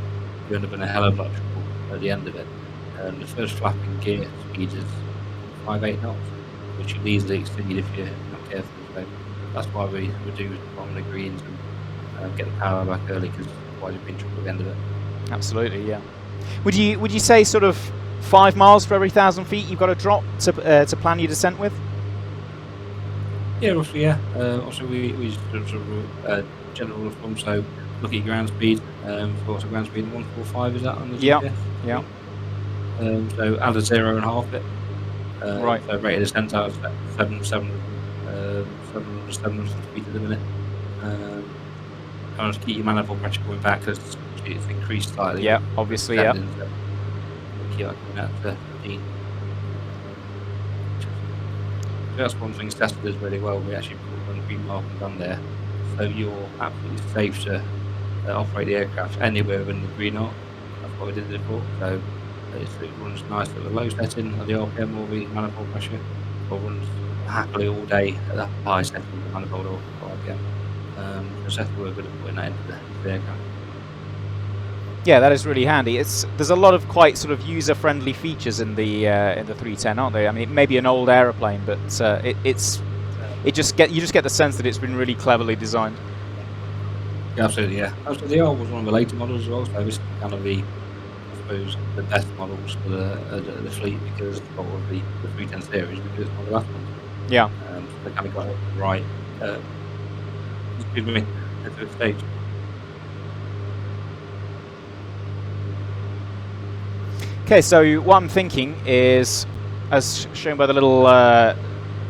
[SPEAKER 2] you end up in a hell of a lot of trouble at the end of it. The first flapping gear speed is 5.8 knots, which you'll easily exceed if you're not careful. So that's why we do on the greens and get the power back early, because otherwise you'll be in trouble at the end of it.
[SPEAKER 1] Absolutely, yeah. Would you say sort of 5 miles for every 1,000 feet you've got to drop to plan your descent with?
[SPEAKER 2] Yeah, roughly, yeah. Also, we sort of general rule of thumb, so look at your ground speed. For ground speed, 145 is that on the GPS?
[SPEAKER 1] Yeah.
[SPEAKER 2] So add a 0 and half it.
[SPEAKER 1] Right.
[SPEAKER 2] So rate of descent out of 700 feet at the minute. Kind of keep your manifold pressure going back because it's increased slightly.
[SPEAKER 1] Yeah, obviously, yeah.
[SPEAKER 2] So keep that coming out to 15. So that's one thing Cessna does really well. We actually put one green marking on there, so you're absolutely safe to operate the aircraft anywhere within the green arc. That's what we did it for. So it runs nice at the low setting of the RPM or the manifold pressure, or runs happily all day at the high setting of the manifold or RPM. So Cessna were good at putting that into the aircraft.
[SPEAKER 1] Yeah, that is really handy. There's a lot of quite sort of user-friendly features in the 310, aren't there? I mean, it may be an old aeroplane, but you just get the sense that it's been really cleverly designed.
[SPEAKER 2] Yeah, absolutely, yeah. Actually, the R was one of the later models as well, so this is kind of I suppose, the best models for the fleet, because of the 310 series, because it's one of the last ones.
[SPEAKER 1] Yeah.
[SPEAKER 2] So they kind of got it right. Excuse me, at the stage.
[SPEAKER 1] Okay, so what I'm thinking is, as shown by the little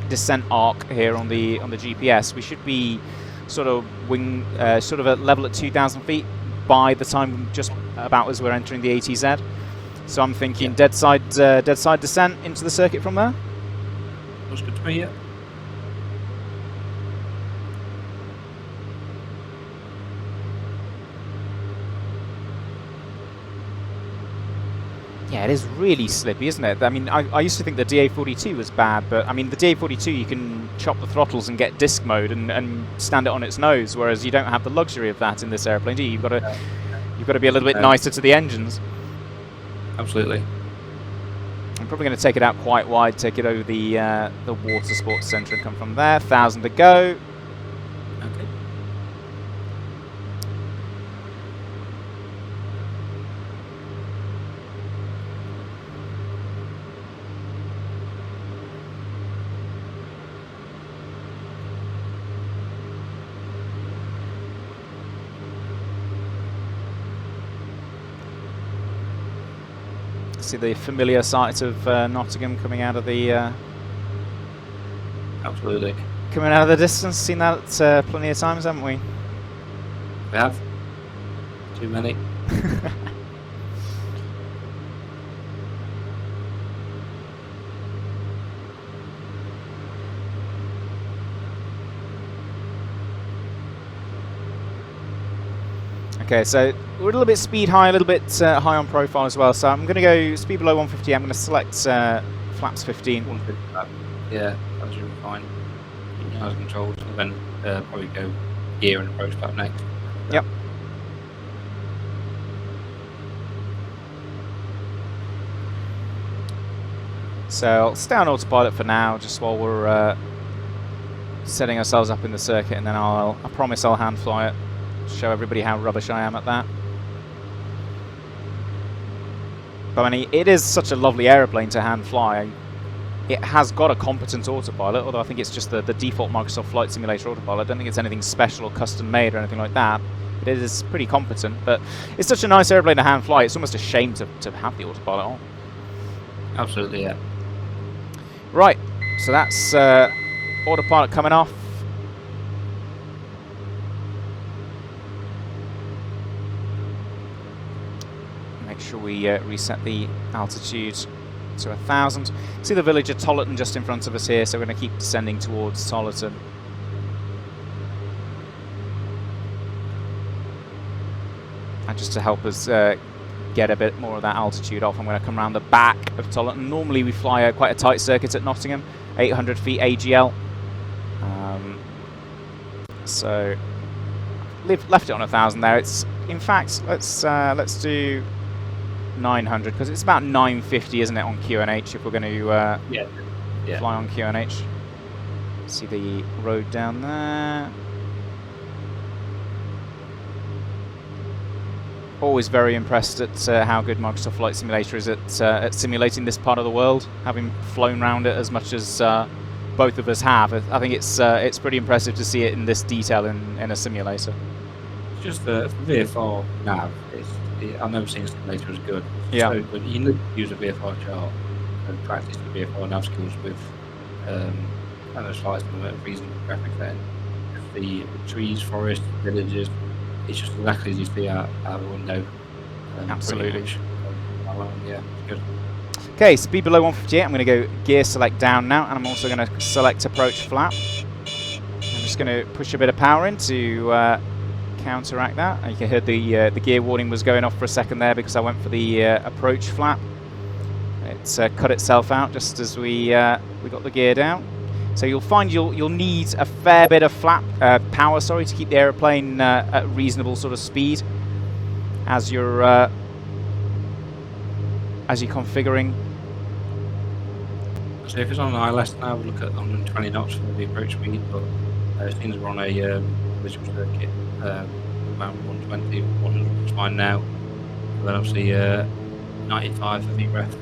[SPEAKER 1] descent arc here on the GPS, we should be sort of sort of at level at 2,000 feet by the time just about as we're entering the ATZ. So I'm thinking dead side descent into the circuit from there.
[SPEAKER 2] Looks good to me, yeah.
[SPEAKER 1] Yeah, it is really slippy, isn't it? I mean, I used to think the DA42 was bad, but I mean, the DA42 you can chop the throttles and get disc mode and stand it on its nose, whereas you don't have the luxury of that in this airplane, do you? You've got to be a little bit nicer to the engines.
[SPEAKER 2] Absolutely.
[SPEAKER 1] I'm probably going to take it out quite wide, take it over the water sports centre and come from there. 1,000 to go.
[SPEAKER 2] Okay.
[SPEAKER 1] See the familiar sight of Nottingham coming out of the
[SPEAKER 2] Absolutely.
[SPEAKER 1] coming out of the distance. Seen that plenty of times, haven't we?
[SPEAKER 2] We have. Too many.
[SPEAKER 1] Okay, so we're a little bit speed high, a little bit high on profile as well. So I'm going to go speed below 150. I'm going to select flaps 15.
[SPEAKER 2] 150. Yeah, that's really fine. Nice controls, and then probably go gear and approach flap next.
[SPEAKER 1] Yep. So I'll stay on autopilot for now, just while we're setting ourselves up in the circuit, and then I promise I'll hand fly it. Show everybody how rubbish I am at that. But I mean, it is such a lovely aeroplane to hand fly. It has got a competent autopilot, although I think it's just the default Microsoft Flight Simulator autopilot. I don't think it's anything special or custom made or anything like that. It is pretty competent, but it's such a nice aeroplane to hand fly. It's almost a shame to have the autopilot on.
[SPEAKER 2] Absolutely, yeah.
[SPEAKER 1] Right, so that's autopilot coming off. Make sure we reset the altitude to 1,000. See the village of Tollerton just in front of us here, so we're going to keep descending towards Tollerton. And just to help us get a bit more of that altitude off, I'm going to come around the back of Tollerton. Normally we fly quite a tight circuit at Nottingham, 800 feet AGL. So left it on 1,000 there. It's in fact let's do 900 because it's about 950, isn't it, on QNH if we're going to fly on QNH. See the road down there. Always very impressed at how good Microsoft Flight Simulator is at simulating this part of the world, having flown around it as much as both of us have. I think it's pretty impressive to see it in this detail in a simulator.
[SPEAKER 2] It's just the VFR nav. I've never seen a simulator as good.
[SPEAKER 1] Yeah.
[SPEAKER 2] So good. You need to use a VFR chart and practice the VFR nav skills with those flights and reasonable graphic then. The trees, forests, villages. It's just exactly as you see out the window.
[SPEAKER 1] Absolutely.
[SPEAKER 2] Yeah, it's good.
[SPEAKER 1] Okay, speed below 158. I'm going to go gear select down now, and I'm also going to select approach flap. I'm just going to push a bit of power in to counteract that. And you can hear the gear warning was going off for a second there because I went for the approach flap. It's cut itself out just as we got the gear down. So you'll find you'll need a fair bit of flap power, to keep the aeroplane at reasonable sort of speed as you're configuring.
[SPEAKER 2] So if it's on an ILS now, we'll look at 120 knots for the approach speed, but as soon as we're on a visual circuit, around 120, 100 is fine now. And then obviously 95 for VREF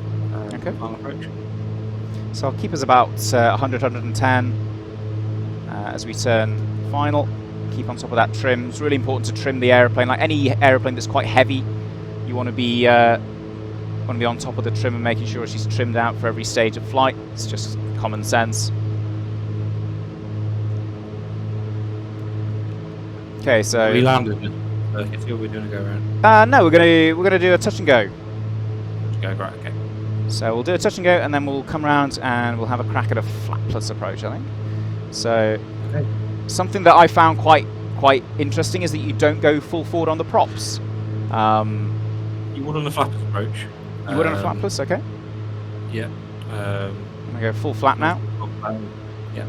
[SPEAKER 2] final approach.
[SPEAKER 1] So I'll keep us about 100, 110 as we turn final. Keep on top of that trim. It's really important to trim the aeroplane. Like any aeroplane that's quite heavy, you want to be on top of the trim and making sure she's trimmed out for every stage of flight. It's just common sense. Okay, so
[SPEAKER 2] we landed. If we're doing a go around.
[SPEAKER 1] No, we're gonna do a touch and go.
[SPEAKER 2] Go right, okay.
[SPEAKER 1] So we'll do a touch and go, and then we'll come around and we'll have a crack at a flapless approach, I think. So something that I found quite interesting is that you don't go full forward on the props.
[SPEAKER 2] You would on the flapless approach.
[SPEAKER 1] You would on a flapless, okay?
[SPEAKER 2] Yeah.
[SPEAKER 1] I'm gonna go full flap now.
[SPEAKER 2] Yeah.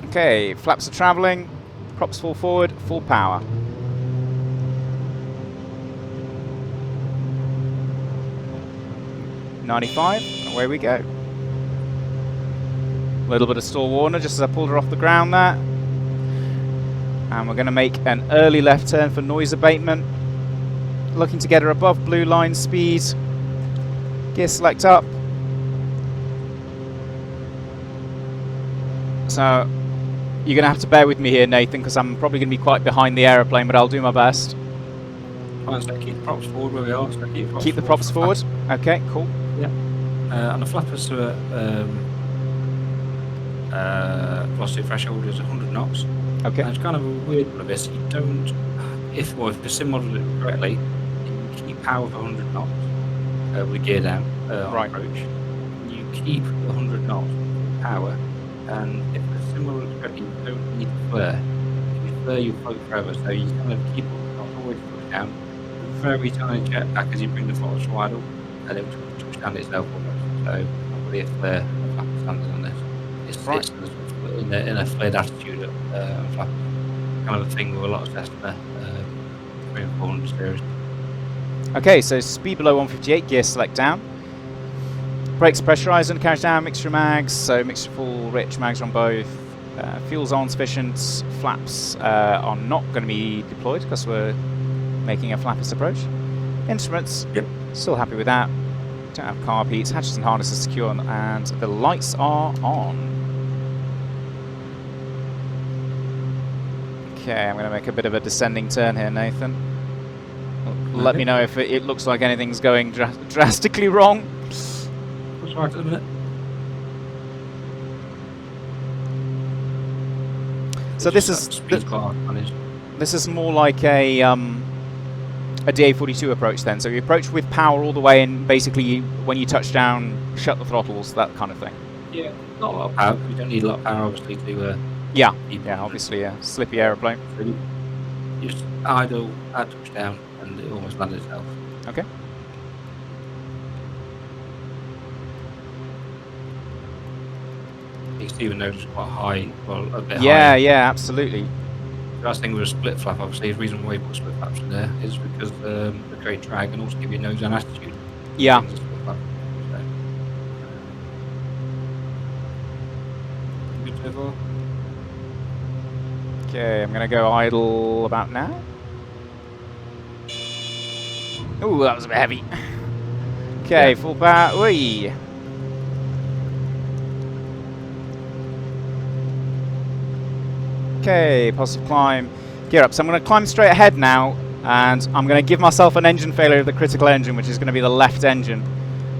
[SPEAKER 1] Okay, flaps are travelling, props full forward, full power. .95, away we go. A little bit of stall warner just as I pulled her off the ground there. And we're going to make an early left turn for noise abatement. Looking to get her above blue line speed. Gear select up. So you're going to have to bear with me here, Nathan, because I'm probably going to be quite behind the aeroplane, but I'll do my best.
[SPEAKER 2] Fine, so keep the props forward where we are. So
[SPEAKER 1] keep the props forward. Okay, cool.
[SPEAKER 2] Yeah. And the flappers velocity threshold is 100 knots.
[SPEAKER 1] Okay.
[SPEAKER 2] And it's kind of a weird one of this. You don't, if the sim modelled it correctly, you keep power for 100 knots with the gear down on approach. You keep 100 knots power, and if the sim modelled it correctly, you don't need to flare. If you flare, you float forever. So you kind of keep not always push down. Very tiny jet back as you bring the throttle to idle, and it will touch down itself almost. So not really a flare standard on this. It's in a flared attitude of flap. Kind of a thing with a lot of Cessna 3 and 400 series.
[SPEAKER 1] Okay, so speed below 158, gear select down. Brakes pressurised, undercarriage down, mixture mags, so mixture full, rich mags on both. Fuel's on sufficient, flaps are not going to be deployed because we're making a flapless approach. Instruments, still happy with that. Don't have carb heats, hatches and harnesses secure, and the lights are on. Okay, I'm going to make a bit of a descending turn here, Nathan. Let me know if it looks like anything's going drastically wrong.
[SPEAKER 2] Looks right at the minute.
[SPEAKER 1] So this is more like a DA42 approach then. So you approach with power all the way, and basically when you touch down, shut the throttles, that kind of thing.
[SPEAKER 2] Yeah, not a lot of power. We don't need a lot of power, obviously, to
[SPEAKER 1] Yeah,
[SPEAKER 2] keep
[SPEAKER 1] yeah,
[SPEAKER 2] on.
[SPEAKER 1] obviously, yeah. Slippy aeroplane.
[SPEAKER 2] So you just idle at touchdown, and it almost landed itself.
[SPEAKER 1] Okay.
[SPEAKER 2] You can see the nose is quite high, well, a bit
[SPEAKER 1] Yeah,
[SPEAKER 2] higher.
[SPEAKER 1] yeah, absolutely.
[SPEAKER 2] The last thing with a split flap, obviously, the reason why we put split flaps in there is because the great drag and also give you nose and attitude.
[SPEAKER 1] Yeah.
[SPEAKER 2] Things are split flap. So, good so far.
[SPEAKER 1] Okay, I'm gonna go idle about now. Ooh, that was a bit heavy. Okay,
[SPEAKER 2] Yeah.
[SPEAKER 1] full power. Whee! Okay, positive climb. Gear up. So I'm going to climb straight ahead now, and I'm going to give myself an engine failure of the critical engine, which is going to be the left engine.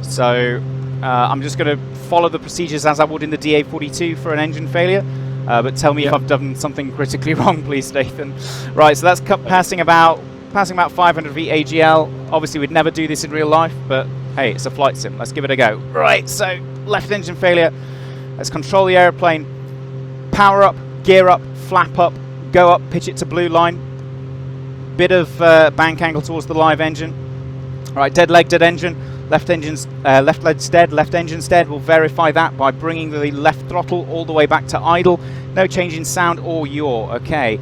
[SPEAKER 1] So I'm just going to follow the procedures as I would in the DA42 for an engine failure. But tell me if I've done something critically wrong, please, Nathan. Right, so that's passing about 500 feet AGL. Obviously, we'd never do this in real life, but hey, it's a flight sim. Let's give it a go. Right, so left engine failure. Let's control the aeroplane. Power up, gear up, flap up, go up, pitch it to blue line. Bit of bank angle towards the live engine. All right, dead leg, dead engine. Left leg's dead, left engine's dead. We'll verify that by bringing the left throttle all the way back to idle. No change in sound or yaw. Okay.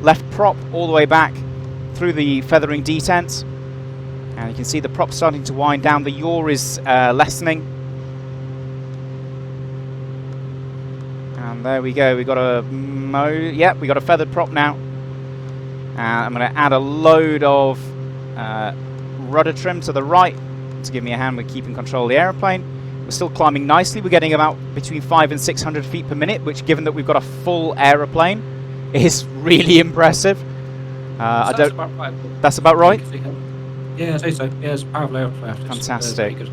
[SPEAKER 1] Left prop all the way back through the feathering detent. And you can see the prop starting to wind down. The yaw is lessening. And there we go. We got a we got a feathered prop now. I'm going to add a load of rudder trim to the right to give me a hand with keeping control of the aeroplane. We're still climbing nicely. We're getting about between 500 and 600 feet per minute, which, given that we've got a full aeroplane, is really impressive.
[SPEAKER 2] That's about right.
[SPEAKER 1] That's about right.
[SPEAKER 2] Yeah, I'd say so. Yeah, it's a powerful aircraft.
[SPEAKER 1] Fantastic.
[SPEAKER 2] Good.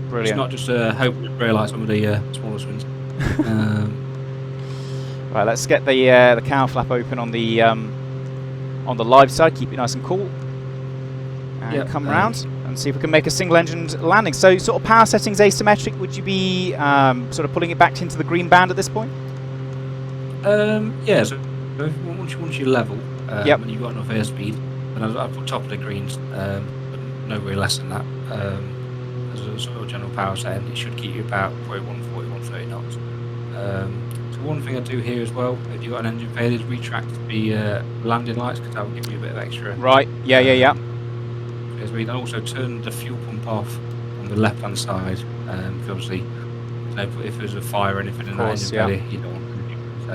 [SPEAKER 1] Brilliant.
[SPEAKER 2] It's not just hoping to spray like some of the smaller swings.
[SPEAKER 1] Right, let's get the cowl flap open on the live side. Keep it nice and cool. And come round and see if we can make a single-engined landing. So, sort of power settings asymmetric. Would you be sort of pulling it back into the green band at this point?
[SPEAKER 2] Yeah. So once you level, when you've got enough airspeed, and I've put top of the greens, but no really less than that. As a sort of general power setting, it should keep you about 140, 130 knots. So one thing I do here as well, if you've got an engine failure, is retract the landing lights, because that will give you a bit of extra.
[SPEAKER 1] Right. Yeah.
[SPEAKER 2] And also turn the fuel pump off on the left-hand side, because obviously, if there's a fire or anything in that engine failure, you don't want to. So,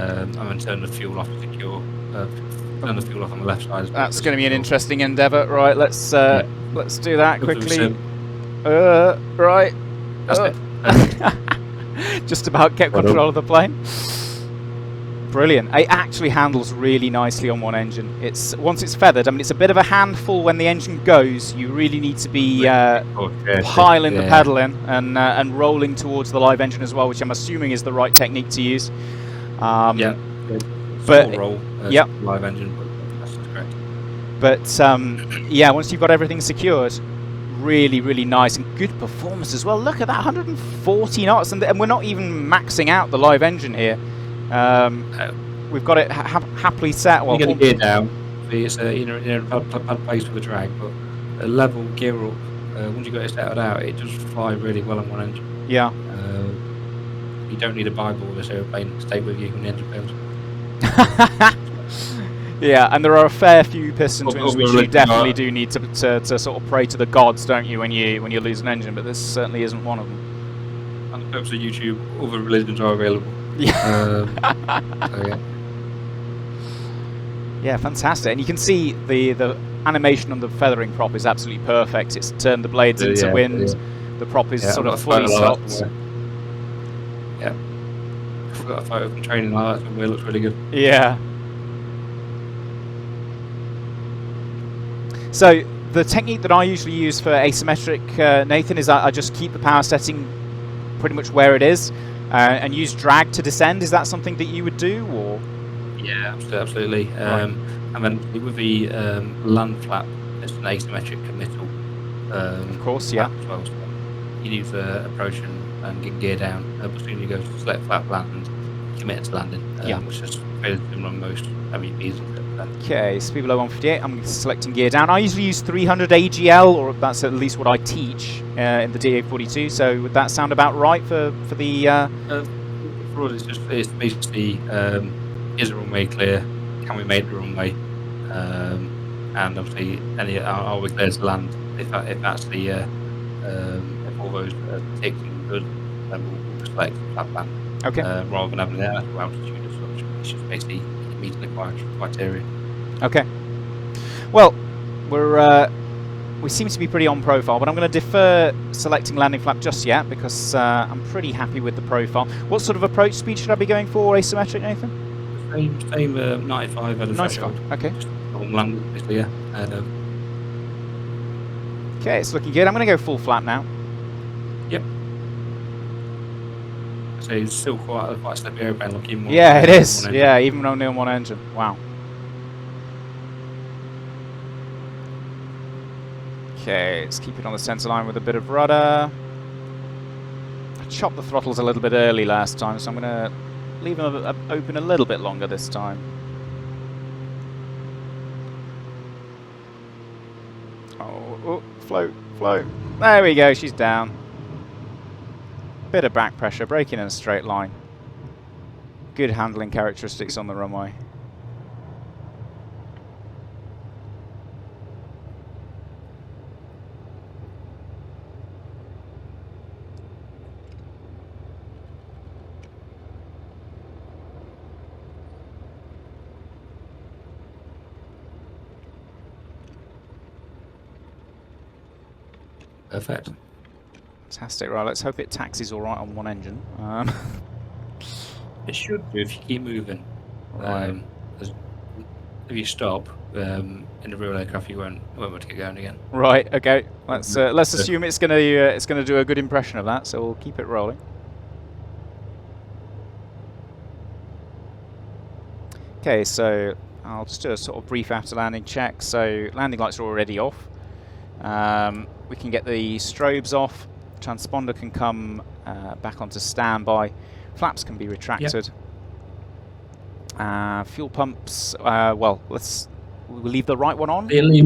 [SPEAKER 2] and then turn the fuel off to secure. Turn the fuel off on the left side.
[SPEAKER 1] That's going to be an interesting endeavour. Right. Let's do that quickly. Right.
[SPEAKER 2] That's it.
[SPEAKER 1] Just about kept control of the plane. Brilliant. It actually handles really nicely on one engine. Once it's feathered, I mean, it's a bit of a handful when the engine goes. You really need to be piling the pedal in and rolling towards the live engine as well, which I'm assuming is the right technique to use.
[SPEAKER 2] But roll. Live engine. But that's correct.
[SPEAKER 1] But once you've got everything secured, really, really nice and good performance as well. Look at that, 140 knots, and we're not even maxing out the live engine here. We've got it happily set. Well,
[SPEAKER 2] you get the gear down. It's in a bad place for the drag, but a level gear up. Once you got it settled out, it does fly really well on one engine.
[SPEAKER 1] Yeah.
[SPEAKER 2] You don't need a Bible with this airplane to stay with you when the engine fails.
[SPEAKER 1] Yeah, and there are a fair few piston twins which you definitely do need to sort of pray to the gods, don't you, when you lose an engine? But this certainly isn't one of them.
[SPEAKER 2] On the purpose of YouTube, other religions are available.
[SPEAKER 1] Yeah. Yeah, fantastic. And you can see the animation on the feathering prop is absolutely perfect. It's turned the blades into wind. Yeah. The prop is sort of fully stopped.
[SPEAKER 2] Yeah. I've got a photo from training like that, it looks really good.
[SPEAKER 1] Yeah. So the technique that I usually use for asymmetric, Nathan, is I just keep the power setting pretty much where it is and use drag to descend. Is that something that you would do, or?
[SPEAKER 2] Yeah, absolutely. Right. And then with the land flap, it's an asymmetric committal.
[SPEAKER 1] Of course, yeah.
[SPEAKER 2] As well, so, you need to approach and get gear down. But soon you go to select flat land, commit to landing,
[SPEAKER 1] Yeah.
[SPEAKER 2] which is fairly similar on most MEPs.
[SPEAKER 1] Okay, speed below 158. I'm selecting gear down. I usually use 300 AGL, or that's at least what I teach in the DA42. So would that sound about right for the?
[SPEAKER 2] For us, it's basically is the runway clear? Can we make the runway? And obviously, are we clear to land? If that's the if all those ticks are good, then we'll just select that plan.
[SPEAKER 1] Okay.
[SPEAKER 2] Rather than having the altitude as such, it's just basically meeting the criteria.
[SPEAKER 1] Okay. Well, we seem to be pretty on profile, but I'm going to defer selecting landing flap just yet because I'm pretty happy with the profile. What sort of approach speed should I be going for? Asymmetric, Nathan?
[SPEAKER 2] Same 95 at a
[SPEAKER 1] 95.
[SPEAKER 2] threshold.
[SPEAKER 1] Okay.
[SPEAKER 2] Just landing, basically, yeah.
[SPEAKER 1] Okay, it's looking good. I'm going to go full flat now.
[SPEAKER 2] Yep. So it's still quite a slippy airplane looking.
[SPEAKER 1] Yeah, it is. Yeah, even only on one engine. Wow. Okay, let's keep it on the centre line with a bit of rudder. I chopped the throttles a little bit early last time, so I'm going to leave them open a little bit longer this time. Oh, float. There we go, she's down. Bit of back pressure, braking in a straight line. Good handling characteristics on the runway.
[SPEAKER 2] Perfect.
[SPEAKER 1] Fantastic. Right, let's hope it taxis all right on one engine.
[SPEAKER 2] It should do if you keep moving.
[SPEAKER 1] Right.
[SPEAKER 2] If you stop in the real aircraft, you won't be able to get going again.
[SPEAKER 1] Right. Okay. Let's assume it's gonna do a good impression of that. So we'll keep it rolling. Okay. So I'll just do a sort of brief after landing check. So landing lights are already off. We can get the strobes off. Transponder can come back onto standby. Flaps can be retracted. Yep. Fuel pumps. Well, we'll leave the right one on.
[SPEAKER 2] Leave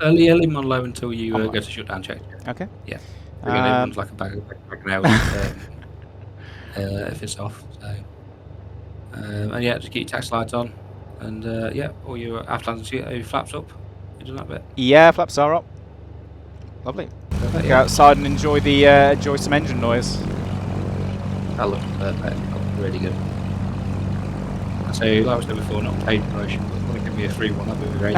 [SPEAKER 2] them on low until you go to shutdown check.
[SPEAKER 1] Okay.
[SPEAKER 2] Yeah. Everyone's like a bag an hour if it's off. So. And yeah, just keep your tax lights on, and yeah, all your aft landing your flaps up. You done that bit?
[SPEAKER 1] Yeah, flaps are up. Lovely. Go outside and enjoy some engine noise.
[SPEAKER 2] That looks perfect. That looks really good. So, like I said before, not paid promotion, but if you give me a free one, that'd be great.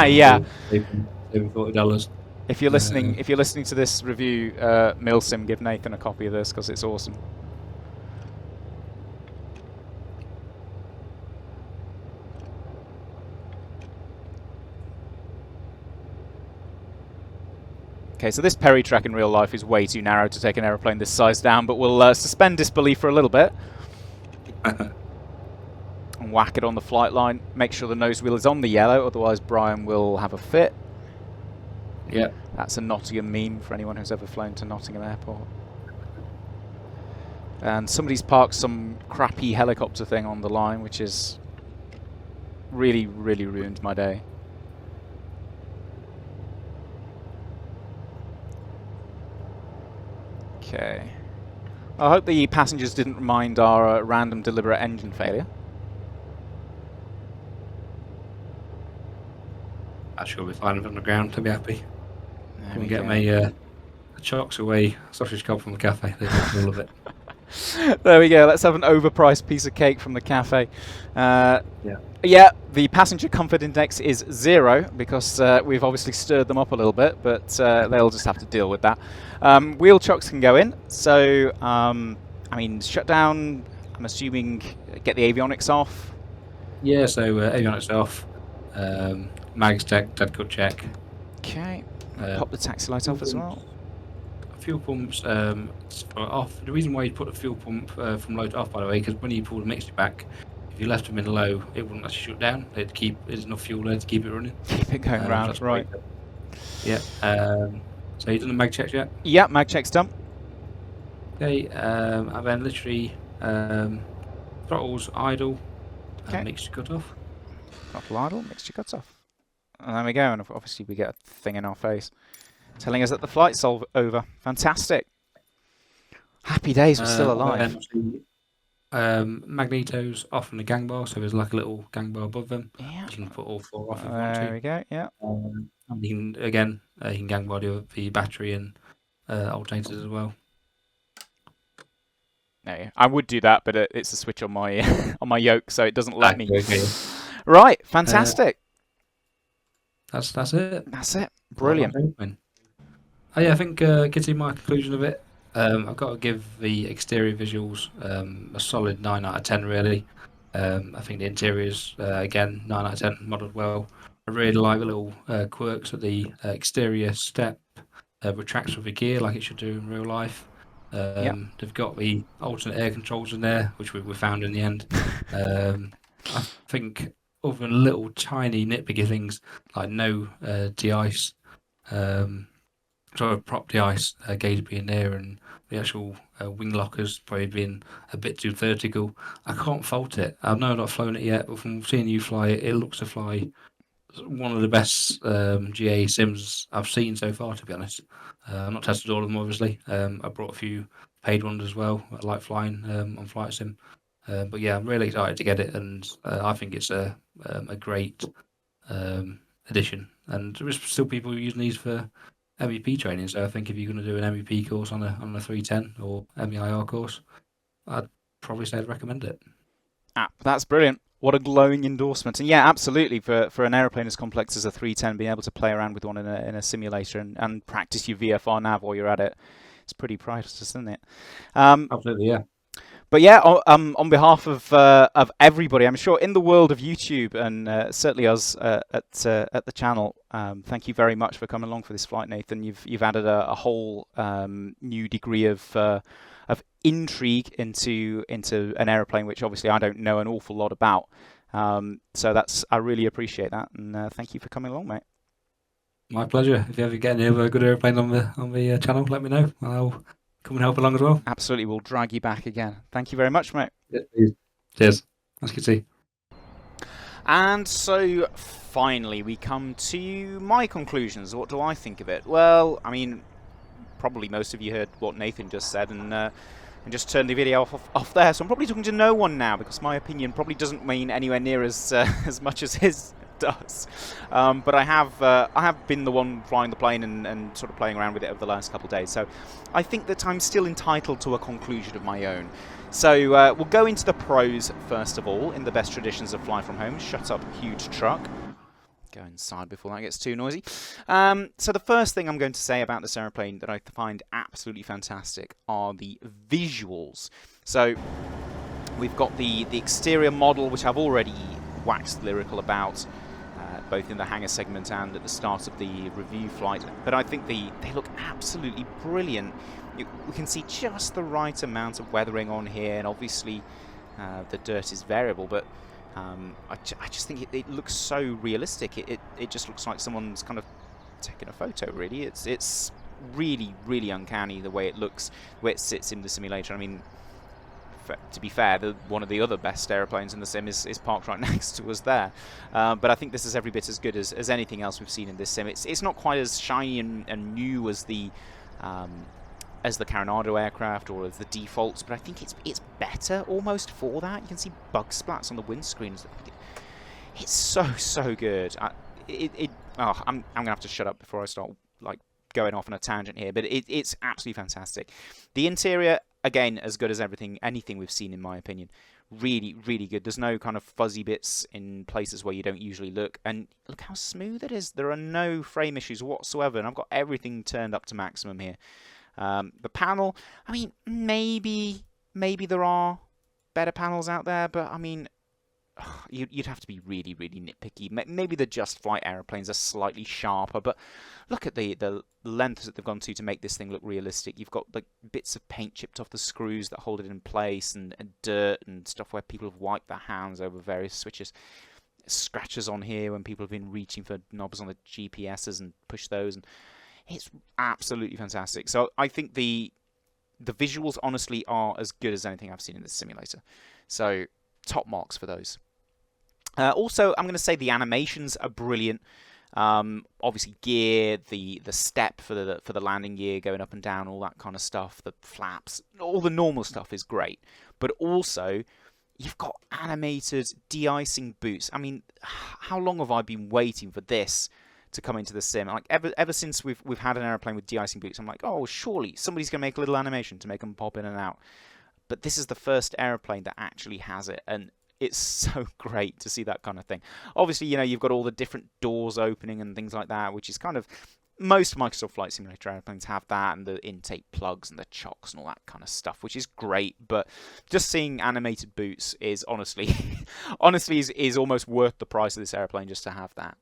[SPEAKER 1] Yeah.
[SPEAKER 2] Saving $40.
[SPEAKER 1] If you're listening to this review, Milsim, give Nathan a copy of this because it's awesome. Okay, so this Perry track in real life is way too narrow to take an aeroplane this size down, but we'll suspend disbelief for a little bit. And whack it on the flight line. Make sure the nose wheel is on the yellow, otherwise Brian will have a fit.
[SPEAKER 2] Yeah.
[SPEAKER 1] That's a Nottingham meme for anyone who's ever flown to Nottingham Airport. And somebody's parked some crappy helicopter thing on the line, which is really, really ruined my day. Okay. I hope the passengers didn't mind our random deliberate engine failure.
[SPEAKER 2] I should be fine on the ground to be happy.
[SPEAKER 1] There we
[SPEAKER 2] get
[SPEAKER 1] go.
[SPEAKER 2] me Chocks away sausage cob from the cafe. They do all of it.
[SPEAKER 1] There we go. Let's have an overpriced piece of cake from the cafe.
[SPEAKER 2] Yeah,
[SPEAKER 1] the passenger comfort index is 0 because we've obviously stirred them up a little bit, but they'll just have to deal with that. Wheel chocks can go in. So, I mean, shutdown, I'm assuming get the avionics off.
[SPEAKER 2] Yeah, so avionics off. Mags check, dead cut check.
[SPEAKER 1] Okay. Pop the taxi light off as well.
[SPEAKER 2] Fuel pumps off. The reason why you put the fuel pump from low to off, by the way, because when you pull the mixture back, if you left them in low, it wouldn't actually shut down. There's enough fuel there to keep it running.
[SPEAKER 1] Keep it going round, right.
[SPEAKER 2] Yeah. So you done the mag checks yet?
[SPEAKER 1] Yeah, mag check's done.
[SPEAKER 2] Okay, and then literally throttles idle
[SPEAKER 1] Okay.
[SPEAKER 2] and mixture cut off.
[SPEAKER 1] Throttle idle, mixture cuts off. And there we go, and obviously we get a thing in our face telling us that the flight's over. Fantastic. Happy days, we're still alive.
[SPEAKER 2] Then magnetos off from the gang bar, so there's like a little gang bar above them.
[SPEAKER 1] Yeah.
[SPEAKER 2] You can put all 4 off if you want
[SPEAKER 1] There
[SPEAKER 2] to.
[SPEAKER 1] we go, yeah.
[SPEAKER 2] And you can, again, you can gang bar the battery and alternators as well.
[SPEAKER 1] No, I would do that, but it's a switch on my on my yoke, so it doesn't let me.
[SPEAKER 2] Okay.
[SPEAKER 1] Right, fantastic.
[SPEAKER 2] That's it.
[SPEAKER 1] That's it. Brilliant.
[SPEAKER 2] Oh yeah, I think getting my conclusion of it, I've got to give the exterior visuals a solid 9 out of 10 really. I think the interiors, again, 9 out of 10, modelled well. I really like the little quirks that the exterior step retracts with the gear like it should do in real life. They've got the alternate air controls in there, which we found in the end. I think other than little tiny nitpicky things like no de-ice, prop de-ice gauge being there, and the actual wing lockers probably being a bit too vertical, I can't fault it. I know I've not flown it yet, but from seeing you fly it, it looks to fly one of the best GA sims I've seen so far, to be honest. I've not tested all of them, obviously. I brought a few paid ones as well. I like flying on Flight Sim. But yeah, I'm really excited to get it, and I think it's a great addition. And there is still people using these for MEP training, so I think if you're going to do an MEP course on a 310 or MEIR course, I'd probably say I'd recommend it.
[SPEAKER 1] That's brilliant. What a glowing endorsement. And yeah, absolutely, for an aeroplane as complex as a 310, being able to play around with one in a simulator and practice your VFR nav while you're at it, it's pretty priceless, isn't it?
[SPEAKER 2] Absolutely, yeah.
[SPEAKER 1] But yeah, on behalf of everybody, I'm sure in the world of YouTube and certainly us at the channel, thank you very much for coming along for this flight, Nathan. You've added a whole new degree of intrigue into an aeroplane, which obviously I don't know an awful lot about. So I really appreciate that, and thank you for coming along, mate.
[SPEAKER 2] My pleasure. If you ever get any other good airplanes on the channel, let me know. I'll come and help along as well.
[SPEAKER 1] Absolutely, we'll drag you back again. Thank you very much, mate.
[SPEAKER 2] Yes, please. Cheers. Nice to see you.
[SPEAKER 1] And so finally we come to my conclusions. What do I think of it? Well, I mean, probably most of you heard what Nathan just said and just turned the video off there. So I'm probably talking to no one now because my opinion probably doesn't mean anywhere near as much as his does. But I have been the one flying the plane and sort of playing around with it over the last couple of days. So I think that I'm still entitled to a conclusion of my own. So we'll go into the pros first of all, in the best traditions of fly from home. Shut up, huge truck. Go inside before that gets too noisy. So the first thing I'm going to say about this aeroplane that I find absolutely fantastic are the visuals. So we've got the exterior model, which I've already waxed lyrical about, both in the hangar segment and at the start of the review flight. But I think they look absolutely brilliant. We can see just the right amount of weathering on here, and obviously the dirt is variable, but I just think it looks so realistic. It just looks like someone's kind of taken a photo, really. It's really, really uncanny the way it looks, where it sits in the simulator. I mean, to be fair, one of the other best aeroplanes in the sim is parked right next to us there. But I think this is every bit as good as anything else we've seen in this sim. It's not quite as shiny and new as the Coronado aircraft or as the defaults, but I think it's better almost for that. You can see bug splats on the windscreen. It's so good. I'm gonna have to shut up before I start like going off on a tangent here, but it's absolutely fantastic. The interior, again, as good as anything we've seen in my opinion. Really, really good. There's no kind of fuzzy bits in places where you don't usually look, and look how smooth it is. There are no frame issues whatsoever, and I've got everything turned up to maximum here. The panel, I mean, maybe there are better panels out there, but I mean, you'd have to be really, really nitpicky. Maybe the Just Flight aeroplanes are slightly sharper, but look at the lengths that they've gone to make this thing look realistic. You've got like bits of paint chipped off the screws that hold it in place, and dirt and stuff where people have wiped their hands over various switches. Scratches on here when people have been reaching for knobs on the GPSs and pushed those, and It's absolutely fantastic. So I think the visuals honestly are as good as anything I've seen in this simulator. So top marks for those. Also, I'm going to say the animations are brilliant. Obviously, gear, the step for the landing gear going up and down, all that kind of stuff, the flaps, all the normal stuff is great. But also, you've got animated de-icing boots. I mean, how long have I been waiting for this to come into the sim? Like ever since we've had an airplane with de-icing boots, I'm like, oh, surely somebody's going to make a little animation to make them pop in and out. But this is the first airplane that actually has it, and it's so great to see that kind of thing. Obviously, you've got all the different doors opening and things like that, which is kind of... Most Microsoft Flight Simulator airplanes have that, and the intake plugs and the chocks and all that kind of stuff, which is great. But just seeing animated boots is honestly is almost worth the price of this airplane just to have that.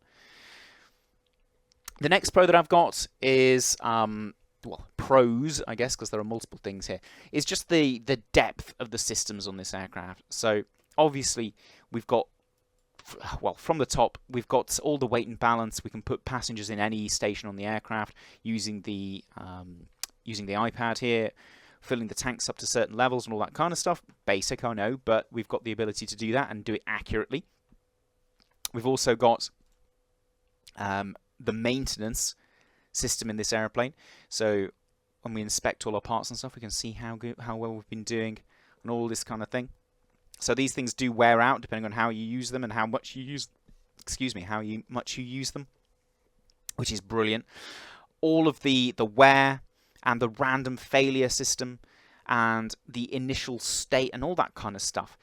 [SPEAKER 1] The next pro that I've got is... well, pros, I guess, because there are multiple things here, is just the depth of the systems on this aircraft. So obviously we've got, well, from the top we've got all the weight and balance. We can put passengers in any station on the aircraft using the iPad here, filling the tanks up to certain levels and all that kind of stuff. Basic, I know, but we've got the ability to do that and do it accurately. We've also got the maintenance system in this airplane, so when we inspect all our parts and stuff, we can see how well we've been doing and all this kind of thing. So these things do wear out depending on how you use them and how much you use, much you use them, which is brilliant. All of the wear and the random failure system and the initial state and all that kind of stuff,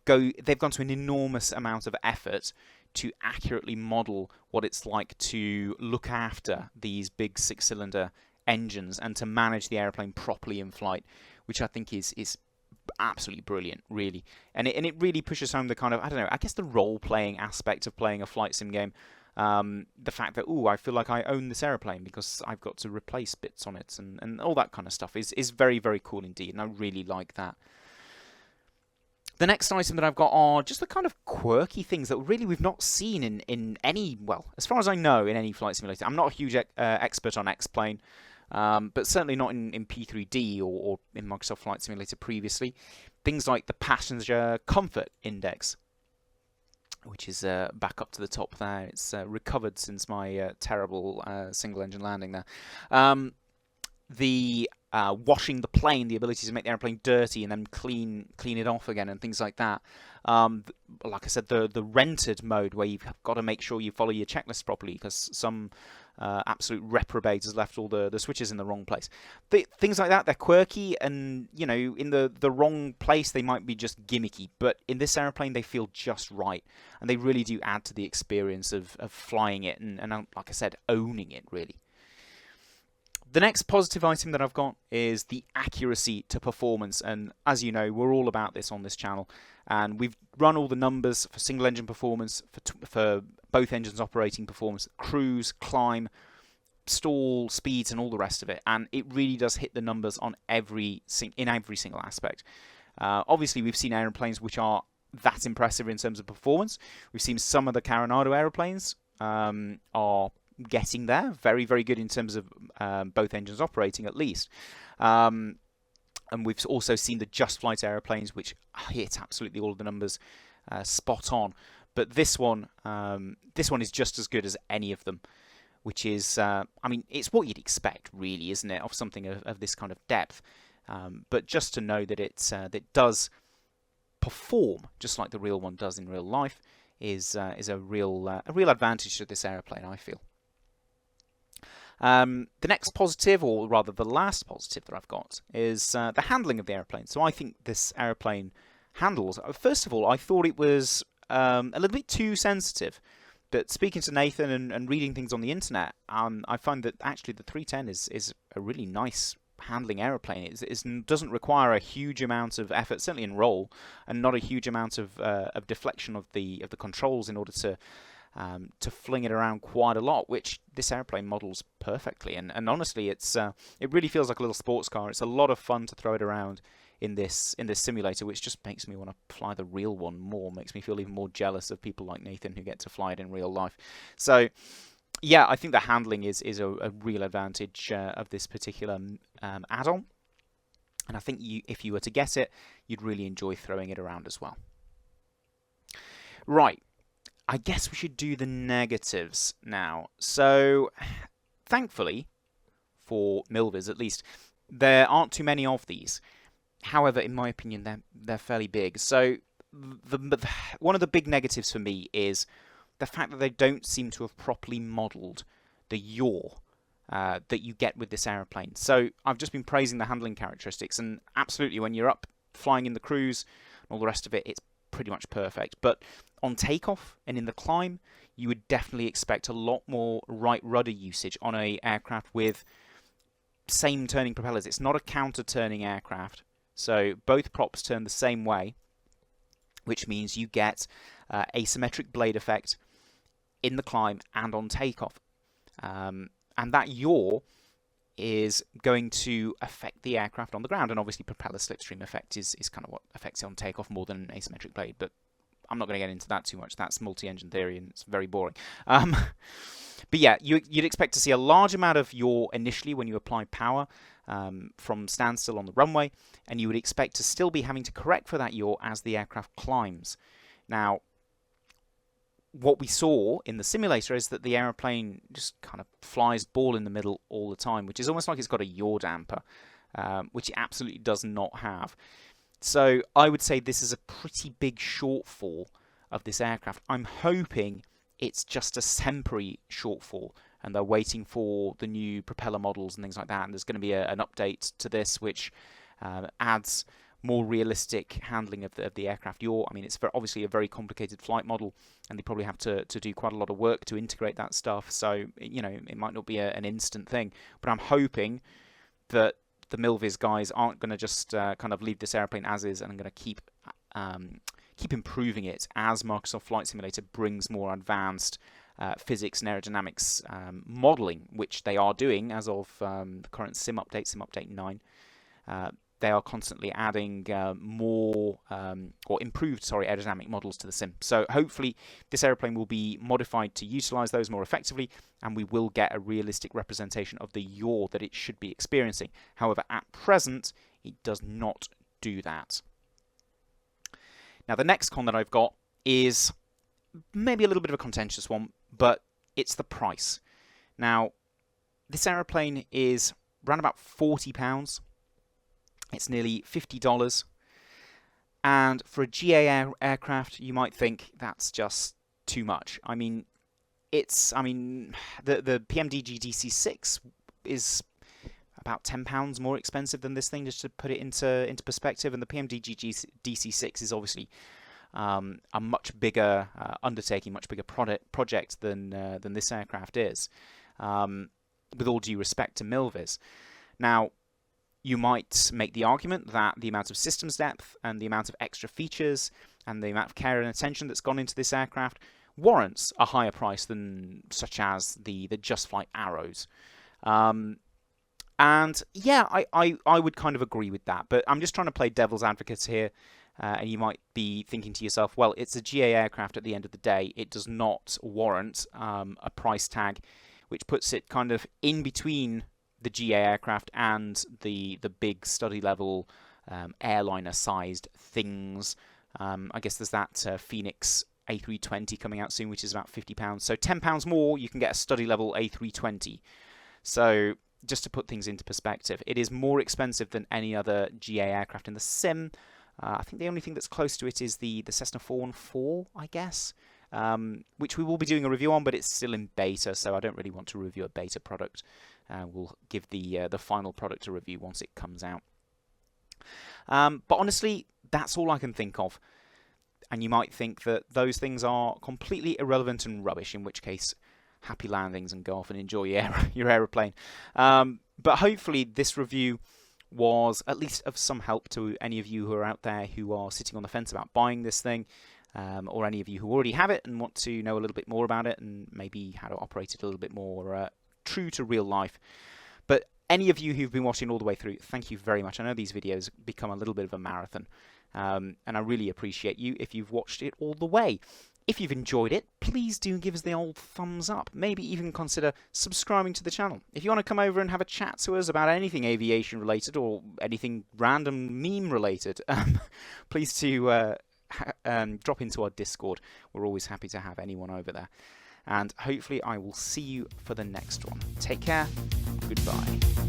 [SPEAKER 1] they've gone to an enormous amount of effort to accurately model what it's like to look after these big 6-cylinder engines and to manage the airplane properly in flight, which I think is absolutely brilliant, really. And it really pushes home the kind of, I don't know, I guess the role-playing aspect of playing a flight sim game. The fact that, I feel like I own this airplane because I've got to replace bits on it and all that kind of stuff is very, very cool indeed, and I really like that. The next item that I've got are just the kind of quirky things that really we've not seen in any, well, as far as I know, in any flight simulator. I'm not a huge expert on X-Plane, but certainly not in P3D or in Microsoft Flight Simulator previously. Things like the Passenger Comfort Index, which is back up to the top there. It's recovered since my terrible single-engine landing there. The washing the plane, the ability to make the airplane dirty and then clean it off again and things like that. Like I said, the rented mode where you've got to make sure you follow your checklist properly because some absolute reprobate has left all the switches in the wrong place. Things like that, they're quirky and, in the wrong place they might be just gimmicky, but in this airplane they feel just right and they really do add to the experience of flying it and like I said, owning it really. The next positive item that I've got is the accuracy to performance, and as you know, we're all about this on this channel, and we've run all the numbers for single engine performance, for both engines operating performance, cruise, climb, stall, speeds, and all the rest of it, and it really does hit the numbers on in every single aspect. Obviously, we've seen aeroplanes which are that impressive in terms of performance. We've seen some of the Carenado aeroplanes are getting there, very, very good in terms of both engines operating at least. And we've also seen the Just Flight aeroplanes, which hit absolutely all of the numbers spot on. But this one is just as good as any of them, which is, I mean, it's what you'd expect, really, isn't it, of something of this kind of depth. But just to know that it does perform just like the real one does in real life is a real advantage to this aeroplane, I feel. The next positive, or rather the last positive that I've got, is the handling of the airplane. So I think this airplane handles... First of all, I thought it was a little bit too sensitive. But speaking to Nathan and reading things on the internet, I find that actually the 310 is a really nice handling airplane. It doesn't require a huge amount of effort, certainly in roll, and not a huge amount of deflection of the controls in order to fling it around quite a lot, which this airplane models perfectly. And honestly, it really feels like a little sports car. It's a lot of fun to throw it around in this simulator, which just makes me want to fly the real one more. Makes me feel even more jealous of people like Nathan who get to fly it in real life. So Yeah, I think the handling is a real advantage of this particular add-on, and I think if you were to get it, you'd really enjoy throwing it around as well. Right, I guess we should do the negatives now. So, thankfully, for Milviz at least, there aren't too many of these. However, in my opinion, they're fairly big. So, one of the big negatives for me is the fact that they don't seem to have properly modelled the yaw that you get with this aeroplane. So I've just been praising the handling characteristics, and absolutely when you're up flying in the cruise and all the rest of it, it's pretty much perfect. But on takeoff and in the climb, you would definitely expect a lot more right rudder usage on an aircraft with same turning propellers. It's not a counter-turning aircraft, so both props turn the same way, which means you get asymmetric blade effect in the climb and on takeoff. And that yaw is going to affect the aircraft on the ground, and obviously propeller slipstream effect is kind of what affects it on takeoff more than an asymmetric blade, but I'm not going to get into that too much. That's multi-engine theory and it's very boring. But yeah, you'd expect to see a large amount of yaw initially when you apply power from standstill on the runway, and you would expect to still be having to correct for that yaw as the aircraft climbs. Now, what we saw in the simulator is that the aeroplane just kind of flies ball in the middle all the time, which is almost like it's got a yaw damper, which it absolutely does not have. So I would say this is a pretty big shortfall of this aircraft. I'm hoping it's just a temporary shortfall and they're waiting for the new propeller models and things like that, and there's going to be an update to this which adds more realistic handling of the aircraft yaw. I mean, it's obviously a very complicated flight model, and they probably have to do quite a lot of work to integrate that stuff, so you know, it might not be an instant thing, but I'm hoping that the Milviz guys aren't going to just kind of leave this airplane as is and are going to keep improving it as Microsoft Flight Simulator brings more advanced physics and aerodynamics modeling, which they are doing as of the current Sim Update 9. They are constantly adding more or improved, aerodynamic models to the sim. So hopefully this airplane will be modified to utilize those more effectively, and we will get a realistic representation of the yaw that it should be experiencing. However, at present, it does not do that. Now, the next con that I've got is maybe a little bit of a contentious one, but it's the price. Now, this airplane is around about £40. It's nearly $50, and for a GA aircraft, you might think that's just too much. I mean, the PMDG DC-6 is about £10 more expensive than this thing, just to put it into perspective. And the PMDG DC-6 is obviously a much bigger undertaking, much bigger project than this aircraft is. With all due respect to Milviz, now, you might make the argument that the amount of systems depth and the amount of extra features and the amount of care and attention that's gone into this aircraft warrants a higher price than such as the Just Flight Arrows. And yeah, I would kind of agree with that, but I'm just trying to play devil's advocate here. And you might be thinking to yourself, well, it's a GA aircraft at the end of the day. It does not warrant a price tag which puts it kind of in between the GA aircraft and the big study level airliner sized things. I guess there's that Phoenix A320 coming out soon, which is about £50. So £10 more, you can get a study level A320. So just to put things into perspective, it is more expensive than any other GA aircraft in the sim. I think the only thing that's close to it is the Cessna 414, I guess, which we will be doing a review on, but it's still in beta, so I don't really want to review a beta product. We'll give the final product a review once it comes out. But honestly, that's all I can think of. And you might think that those things are completely irrelevant and rubbish, in which case, happy landings and go off and enjoy your aeroplane. But hopefully this review was at least of some help to any of you who are out there who are sitting on the fence about buying this thing, or any of you who already have it and want to know a little bit more about it and maybe how to operate it a little bit more true to real life. But any of you who've been watching all the way through, thank you very much. I know these videos become a little bit of a marathon, and I really appreciate you if you've watched it all the way. If you've enjoyed it, please do give us the old thumbs up. Maybe even consider subscribing to the channel. If you want to come over and have a chat to us about anything aviation related or anything random meme related, please do drop into our Discord. We're always happy to have anyone over there. And hopefully I will see you for the next one. Take care. Goodbye.